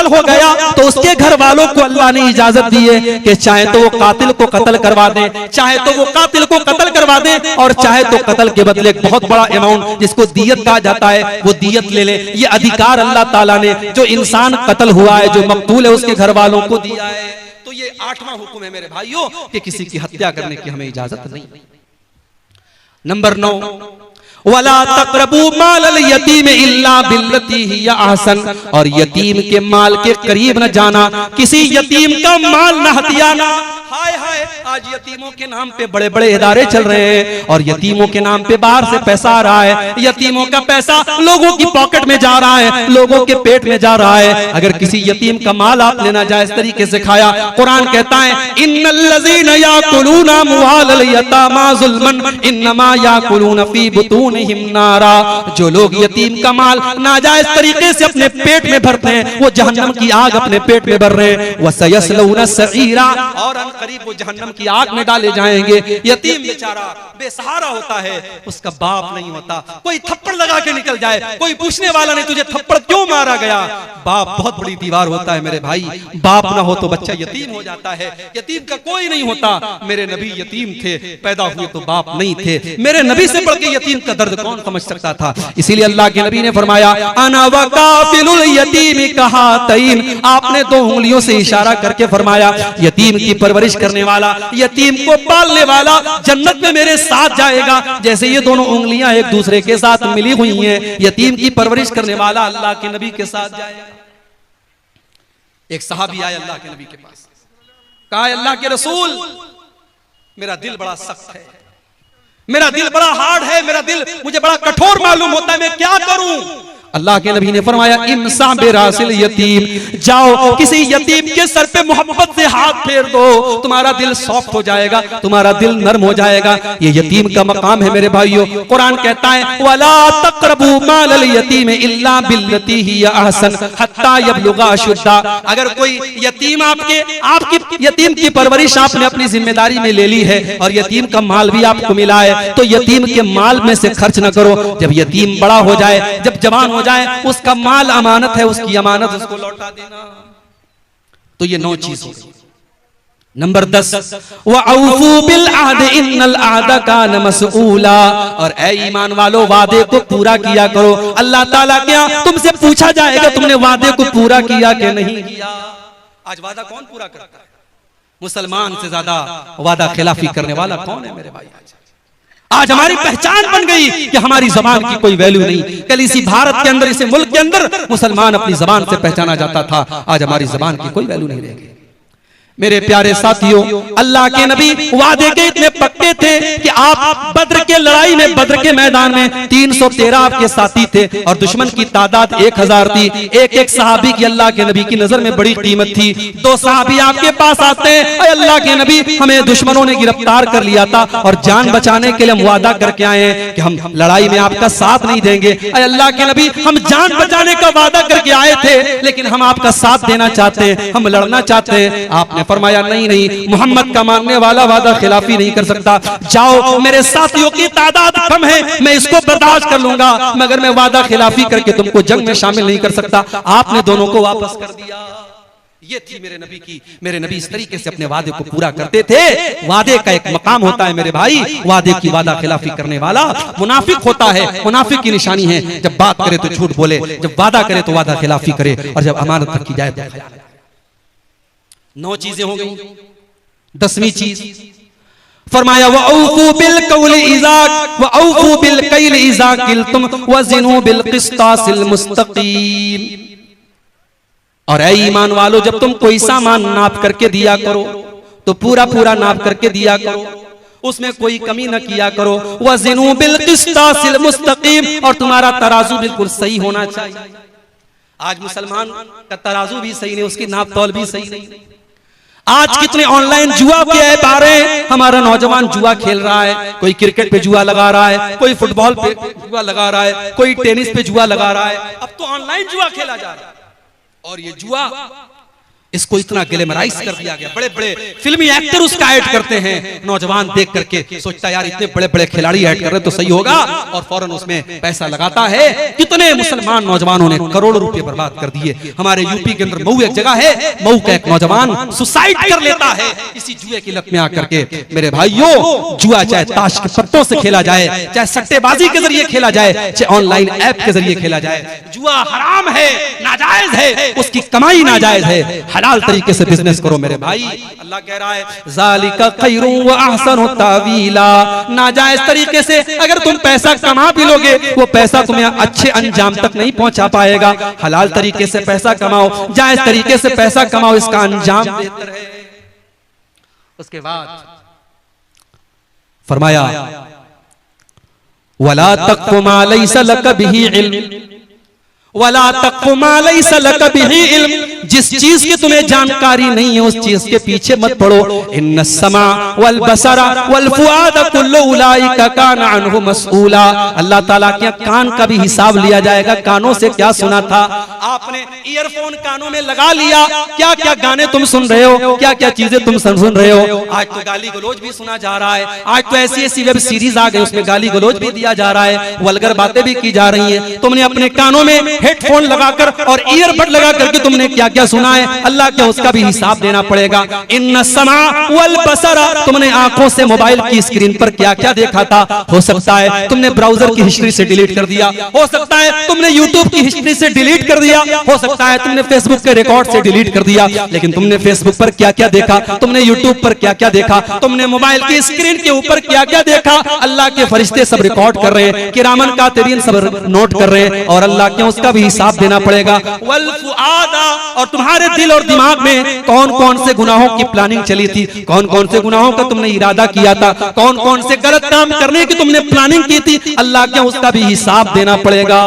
हो गया तो उसके घर वालों को अल्लाह ने इजाजत दी है कि चाहे तो वो कातिल को कत्ल करवा दे, चाहे तो वो कातिल को कत्ल करवा दे, और चाहे तो कत्ल के बदले एक बहुत बड़ा अमाउंट जिसको दियत कहा जाता है वो दियत ले ले। ये अधिकार अल्लाह ताला ने जो इंसान कत्ल हुआ है, जो मकतूल है, उसके घर वालों को दिया है। तो ये 8वां हुक्म है मेरे भाइयों कि किसी की हत्या करने की हमें इजाजत नहीं। नंबर 9, वला तक़रबू मालल यतीम इल्ला बिल्लती हिय अहसन, और यतीम के माल के करीब न जाना, किसी यतीम का माल न हथियाना। हाय हाय, आज यतीमों के नाम पे बड़े बड़े इदारे चल रहे हैं और यतीमों के नाम पे बाहर से पैसा आ रहा है। यतीमों का पैसा लोगों की पॉकेट में जा रहा है, लोगों के पेट में जा रहा है। अगर किसी यतीम का माल आपने नाजायज तरीके से खाया, कुरान कहता है इन्नल्लज़ीना याकुलूना अम्वालल यतामा ज़ुल्मन इन्नमा याकुलूना फी बुतूनिहिम नारा। जो लोग यतीम का माल नाजायज तरीके से अपने पेट में भरते हैं, वो जहन्नम की आग अपने पेट में भर रहे हैं। वसयस्लौना सईरा, और करीब वो जहन्नम की आग में डाले जाएंगे। यतीम बेचारा बेसहारा होता है, उसका बाप नहीं होता। कोई थप्पड़ लगा के निकल जाए, कोई पूछने वाला नहीं तुझे थप्पड़ क्यों मारा गया। बाप बहुत बड़ी दीवार होता है मेरे भाई। बाप ना हो तो बच्चा यतीम हो जाता है। यतीम का कोई नहीं होता। मेरे नबी यतीम थे, पैदा हुए तो बाप नहीं थे। मेरे नबी से बढ़ के यतीम का दर्द कौन समझ सकता था। इसीलिए अल्लाह के नबी ने फरमाया अना वकाफिलुल यतीम कहातैन। आपने 2 उंगलियों से इशारा करके फरमाया यतीम की परवरिश करने वाला, यतीम को पालने वाला जन्नत में मेरे साथ जाएगा। जैसे ये दोनों उंगलियां एक दूसरे के साथ मिली हुई हैं, यतीम की परवरिश करने वाला अल्लाह के नबी के साथ जाएगा। एक सहाबी आए अल्लाह के नबी के पास, कहा अल्लाह के रसूल, मेरा दिल बड़ा सख्त है, मेरा दिल बड़ा हार्ड है, मेरा दिल मुझे बड़ा कठोर मालूम होता है, मैं क्या करूं। अल्लाह के नबी ने फरमाया इमसा बेरासिल यतीम, जाओ किसी यतीम के सर पे मोहब्बत से हाथ फेर दो, तुम्हारा दिल सॉफ्ट हो जाएगा, तुम्हारा दिल नर्म हो जाएगा। ये यतीम का मकाम है मेरे भाइयों। कुरान कहता है वला तक़रबू मालल यतीम इल्ला बिल्लती हिय अहसन हत्ता यबलुगा अशुद्दा। अगर कोई यतीम आपकी यतीम की परवरिश आपने अपनी जिम्मेदारी में ले ली है और यतीम का माल भी आपको मिला है, तो यतीम के माल में से खर्च न करो। जब यतीम बड़ा हो जाए, जब जवान हो जाए, उसका माल अमानत है, उसकी अमानत उसको लौटा देना। तो ये 9 चीज हो गई। नंबर 10 वअऊफू बिल अहद इन्नल अहद कान मसऊला। और ऐ ईमान वालों, वादे को पूरा किया करो। अल्लाह ताला क्या तुमसे पूछा जाएगा तुमने वादे को पूरा किया कि नहीं किया। आज वादा कौन पूरा करता है? मुसलमान से ज्यादा वादा खिलाफी करने वाला कौन है मेरे भाई। आज हमारी पहचान बन गई कि हमारी जबान की कोई वैल्यू नहीं। कल इसी भारत के अंदर, इसी मुल्क के अंदर मुसलमान अपनी जबान से पहचाना जाता था। आज हमारी जबान की कोई वैल्यू नहीं रह गई। मेरे प्यारे साथियों, अल्लाह के नबी वादे के इतने पक्के थे कि आप बद्र के लड़ाई में, बद्र के मैदान में 313 आपके साथी थे और दुश्मन की तादाद 1000 थी। एक सहाबी की अल्लाह के नबी की नजर में बड़ी कीमत थी। 2 सहाबी आपके पास आते हैं, अल्लाह के नबी हमें दुश्मनों ने गिरफ्तार कर लिया था और जान बचाने के लिए हम वादा करके आए हैं कि हम लड़ाई में आपका साथ नहीं देंगे। अल्लाह के नबी, हम जान बचाने का वादा करके आए थे, लेकिन हम आपका साथ देना चाहते हैं, हम लड़ना चाहते हैं। आपने फरमाया नहीं, मोहम्मद का मानने वाला वादा खिलाफी नहीं कर सकता। जाओ, मेरे साथियों की तादाद कम है, मैं इसको बर्दाश्त कर लूंगा, मगर मैं वादा खिलाफी करके तुमको जंग में शामिल नहीं कर सकता। आपने दोनों को वापस कर दिया। ये थी मेरे नबी की। मेरे नबी इस तरीके से अपने वादे को पूरा करते थे। वादे का एक मकाम होता है मेरे भाई। वादे की वादा खिलाफी करने वाला मुनाफिक होता है। मुनाफिक की निशानी है जब बात करे तो झूठ बोले, जब वादा करे तो वादा खिलाफी करे, और जब अमानत रखी जाए तो 9 चीजें हो गई। 10वीं चीज फरमाया वअऊफू बिल कौल इज़ा वअऊफू बिल कैल इज़ा किल्तुम वज़िनू बिल क़िस्तासिल मुस्तक़ीम। और ऐ ईमान वालों, जब तुम कोई सामान नाप करके दिया करो तो पूरा पूरा नाप करके दिया करो, उसमें कोई कमी न किया करो। वज़िनू बिल क़िस्तासिल मुस्तक़ीम, और तुम्हारा तराजू बिल्कुल सही होना चाहिए। आज मुसलमान का तराजू भी सही नहीं, उसकी नाप तौल भी सही नहीं। आज कितने ऑनलाइन जुआ के ऐप आ रहे हैं, हमारा नौजवान जुआ खेल रहा है। कोई क्रिकेट पे जुआ लगा रहा है, कोई फुटबॉल पे जुआ लगा रहा है, कोई टेनिस पे जुआ लगा रहा है। अब तो ऑनलाइन जुआ खेला जा रहा है। और ये जुआ इसको इतना ग्लैमराइज कर दिया गया, बड़े बड़े फिल्मी एक्टर उसका ऐड करते हैं। नौजवान देख करके सोचता है यार इतने बड़े बड़े खिलाड़ी ऐड कर रहे तो सही होगा, और फौरन उसमें पैसा लगाता है। कितने मुसलमान नौजवानों ने करोड़ों रुपए बर्बाद कर दिए। हमारे यूपी के अंदर मऊ एक जगह है, मऊ का एक नौजवान सुसाइड कर लेता है इसी जुए की लत में आकर के। मेरे भाइयों, जुआ चाहे ताश के पत्तों से खेला जाए, चाहे सट्टेबाजी के जरिए खेला जाए, चाहे ऑनलाइन ऐप के जरिए खेला जाए, जुआ हराम है, नाजायज है, उसकी कमाई नाजायज है। हलाल तरीके से बिजनेस करो मेरे भाई। अल्लाह कह रहा है ज़ालिका खैरुन व अहसनु तावीला, नाजायज तरीके से अगर तुम पैसा कमा भी लोगे, वो पैसा तुम्हें अच्छे अंजाम तक नहीं पहुंचा पाएगा। हलाल तरीके से पैसा कमाओ, जायज तरीके से पैसा कमाओ, इसका अंजाम बेहतर है। उसके बाद फरमाया वला तक़्फ़ु मा लैसा लक बिही इल्म, वला तक़्फ़ु मा लैसा लक बिही इल्म, जिस चीज की तुम्हें जानकारी नहीं है उस चीज के पीछे मत पड़ो। इन्न समा वल बसरा वल फुआद कुल्लु उलाइका काना अन्हु मसऊला, अल्लाह ताला के कान का भी हिसाब लिया जाएगा। कानों से क्या सुना था आपने, ईयरफोन कानों में लगा लिया, क्या क्या गाने तुम सुन रहे हो, क्या क्या चीजें तुम सुन रहे हो। आज तो गाली गलौज भी सुना जा रहा है, आज तो ऐसी ऐसी वेब सीरीज आ गई उसमें गाली गलौज भी दिया जा रहा है, वल्गर बातें भी की जा रही है। तुमने अपने कानों में हेडफोन लगाकर और ईयरबड लगा करके तुमने क्या क्या सुना है, अल्लाह क्या उसका भी हिसाब देना पड़ेगा। इन्न समा वल बसरा, तुमने आंखों से मोबाइल की स्क्रीन पर क्या क्या देखा था। हो सकता है तुमने ब्राउजर की हिस्ट्री से डिलीट कर दिया, हो सकता है तुमने यूट्यूब की हिस्ट्री से डिलीट कर दिया, हो सकता है तुमने फेसबुक के रिकॉर्ड से डिलीट कर दिया, लेकिन तुमने फेसबुक पर क्या क्या देखा, तुमने यूट्यूब पर क्या क्या देखा, तुमने मोबाइल की स्क्रीन के ऊपर क्या क्या देखा, अल्लाह के फरिश्ते सब रिकॉर्ड कर रहे हैं, किरामन कातिबीन सब नोट कर रहे हैं, और अल्लाह के उसका भी हिसाब देना पड़ेगा। वल फुआदा, और तुम्हारे दिल और दिमाग में कौन कौन से गुनाहों की प्लानिंग चली थी, कौन कौन से गुनाहों का तुमने इरादा किया था, कौन कौन से गलत काम करने की तुमने प्लानिंग की थी, अल्लाह क्या उसका भी हिसाब देना पड़ेगा।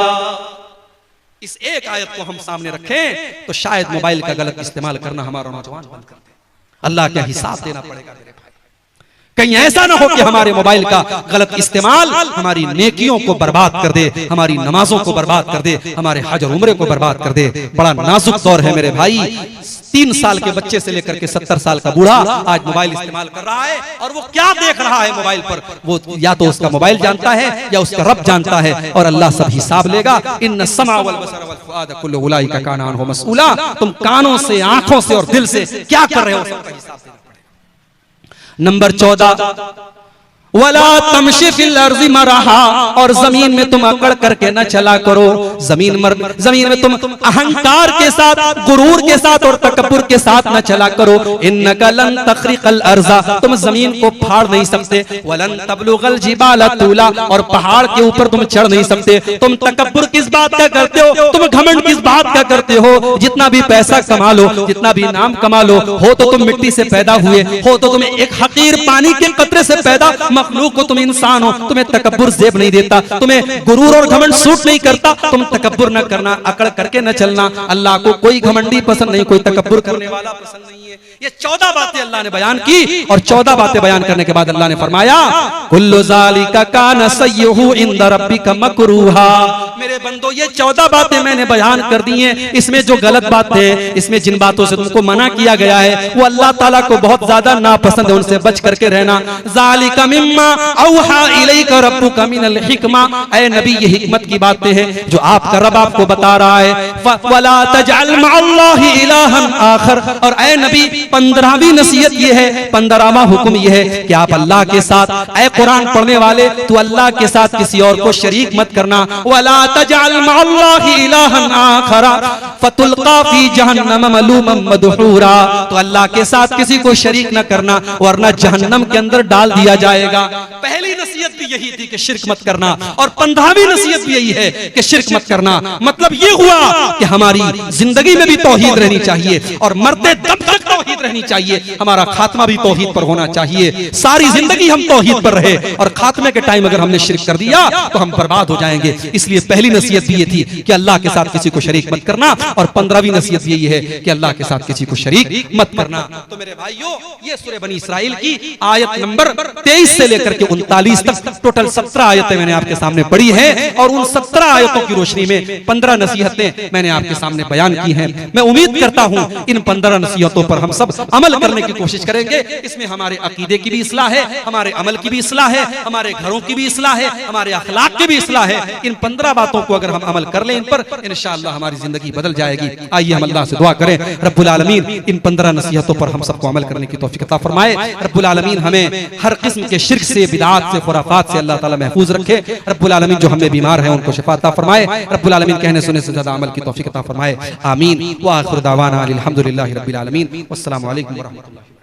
इस एक आयत को हम सामने रखें तो शायद मोबाइल का गलत इस्तेमाल करना हमारा नौजवान बंद कर दे। अल्लाह क्या हिसाब देना पड़ेगा मेरे भाई। कहीं ऐसा ना हो कि हमारे मोबाइल का गलत इस्तेमाल हमारी नेकियों को बर्बाद कर दे, हमारी नमाजों को बर्बाद कर दे, हमारे हज और उम्रे को बर्बाद कर दे। बड़ा नाजुक दौर है मेरे भाई। 3 साल के बच्चे से लेकर के 70 साल का बूढ़ा आज मोबाइल इस्तेमाल कर रहा है, और वो क्या देख रहा है मोबाइल पर, वो या तो उसका मोबाइल जानता है या उसका रब जानता है, और अल्लाह सब हिसाब लेगा। इन्न समा वल बसर वल फुआद कुल्लु उलाइका काना अन्हु मसऊला, तुम कानों से, आंखों से और दिल से क्या कर रहे हो सबका हिसाब देना पड़ेगा। नंबर 14, वला तमशी फिल अर्ज़ि मरहा, और जमीन में तुम अकड़ करके न चला करो। जमीन में तुम अहंकार के साथ, गुरूर के साथ और तकब्बुर के साथ न चला करो। इन्नका लन तखरिकल अर्ज़ा, तुम जमीन को फाड़ नहीं सकते। वलन तबलुगल जिबाला तूला, और पहाड़ के ऊपर तुम चढ़ नहीं सकते। तुम तकब्बुर किस बात का करते हो, तुम घमंड किस बात का करते हो। जितना भी पैसा कमा लो, जितना भी नाम कमा लो, हो तो तुम मिट्टी से पैदा हुए, हो तो तुम एक हकीर पानी के कतरे से पैदा मखलूक को, तुम इंसान हो, तुम्हें तकब्बुर जेब नहीं देता, तुम्हें गुरूर और घमंड सूट नहीं करता। तुम तकब्बुर न करना, अकड़ करके न चलना। अल्लाह को कोई घमंडी पसंद नहीं, कोई तकब्बुर करने वाला पसंद नहीं है। ये 14 बातें अल्लाह ने बयान की, और 14 बातें बयान करने के बाद अल्लाह ने फरमाया कुल्लु ज़ालिका काना सय्युहु इंद रब्बिका मकरूहा। मेरे बंदो, ये 14 बातें मैंने बयान कर दी हैं। इसमें जो गलत बातें, इसमें जिन बातों से तुमको मना किया गया है, वो अल्लाह ताला को बहुत ज्यादा नापसंद है, उनसे बच करके रहना। ज़ालिका मिम्मा औहा इलैका रब्बुका मिनल हिकमा, ऐ नबी ये हिकमत की बातें हैं जो आपका रब आपको बता रहा है। वला तजअल मअल्लाहि इलाहन आखर, और ऐ नबी 15वीं नसीहत ये है, 15वां हुक्म ये है कि आप अल्लाह के साथ, ऐ कुरान पढ़ने वाले, तू अल्लाह के साथ किसी और को शरीक मत करना। वला तजअल मअल्लाहि इलाहन आखर फतुल्का फी जहन्नम मलूमम मदहूरा, तो अल्लाह के साथ किसी को शरीक न करना, वरना जहन्नम के अंदर डाल दिया जाएगा। पहली नसीहत भी यही थी कि शिर्क मत करना, और 15वीं नसीहत भी यही है कि शिर्क मत करना। मतलब ये हुआ कि हमारी जिंदगी में भी तौहीद रहनी चाहिए, और मरते दम तक तौहीद रहनी चाहिए, हमारा खात्मा भी तौहीद पर होना चाहिए। सारी जिंदगी हम तौहीद पर रहे और खात्मे के टाइम अगर हमने शिर्क कर दिया तो हम बर्बाद हो जाएंगे। इसलिए पहली नसीहत भी ये थी कि अल्लाह के साथ किसी को शरीक मत करना, और 15वीं नसीहत यही है कि अल्लाह के साथ किसी को शरीक मत करना। तो मेरे भाइयों, ये सूरह बनी इसराइल की आयत नंबर 23 से लेकर के 39 तक टोटल 17 आयतें मैंने आपके सामने पढ़ी हैं, और उन 17 आयतों की रोशनी में 15 नसीहतें मैंने आपके सामने बयान की हैं। मैं उम्मीद करता हूं इन 15 नसीहतों पर हम सब अमल करने की कोशिश करेंगे। इसमें हमारे अकीदे की भी इस्लाह है, हमारे अमल की भी इस्लाह है, हमारे घरों की भी इस्लाह है, हमारे अखलाक की भी इस्लाह है। इन 15 बातों को अगर हम अमल कर लें इन पर, इंशाअल्लाह हमारी जिंदगी बदल जाएगी। आइए हम अल्लाह से दुआ करें, रब्बुल आलमीन इन 15 नसीहतों पर हम सबको अमल करने की तौफीक अता फरमाए। रब्बुल आलमीन हमें हर किस्म के शिर्क से, बिदअत से, खुराफात से अल्लाह ताला महफूज रखे। रब्बुल आलमीन जो हमें बीमार हैं उनको शिफा अता फरमाए। रब्बुल आलमीन कहने सुनने से ज्यादा अमल की तौफीक अता फरमाए। आमीन। व आखिर दावाना अनिल हम्दुलिल्लाहि रब्बिल आलमीन। वस्सलामु अलैकुम व रहमतुल्लाह।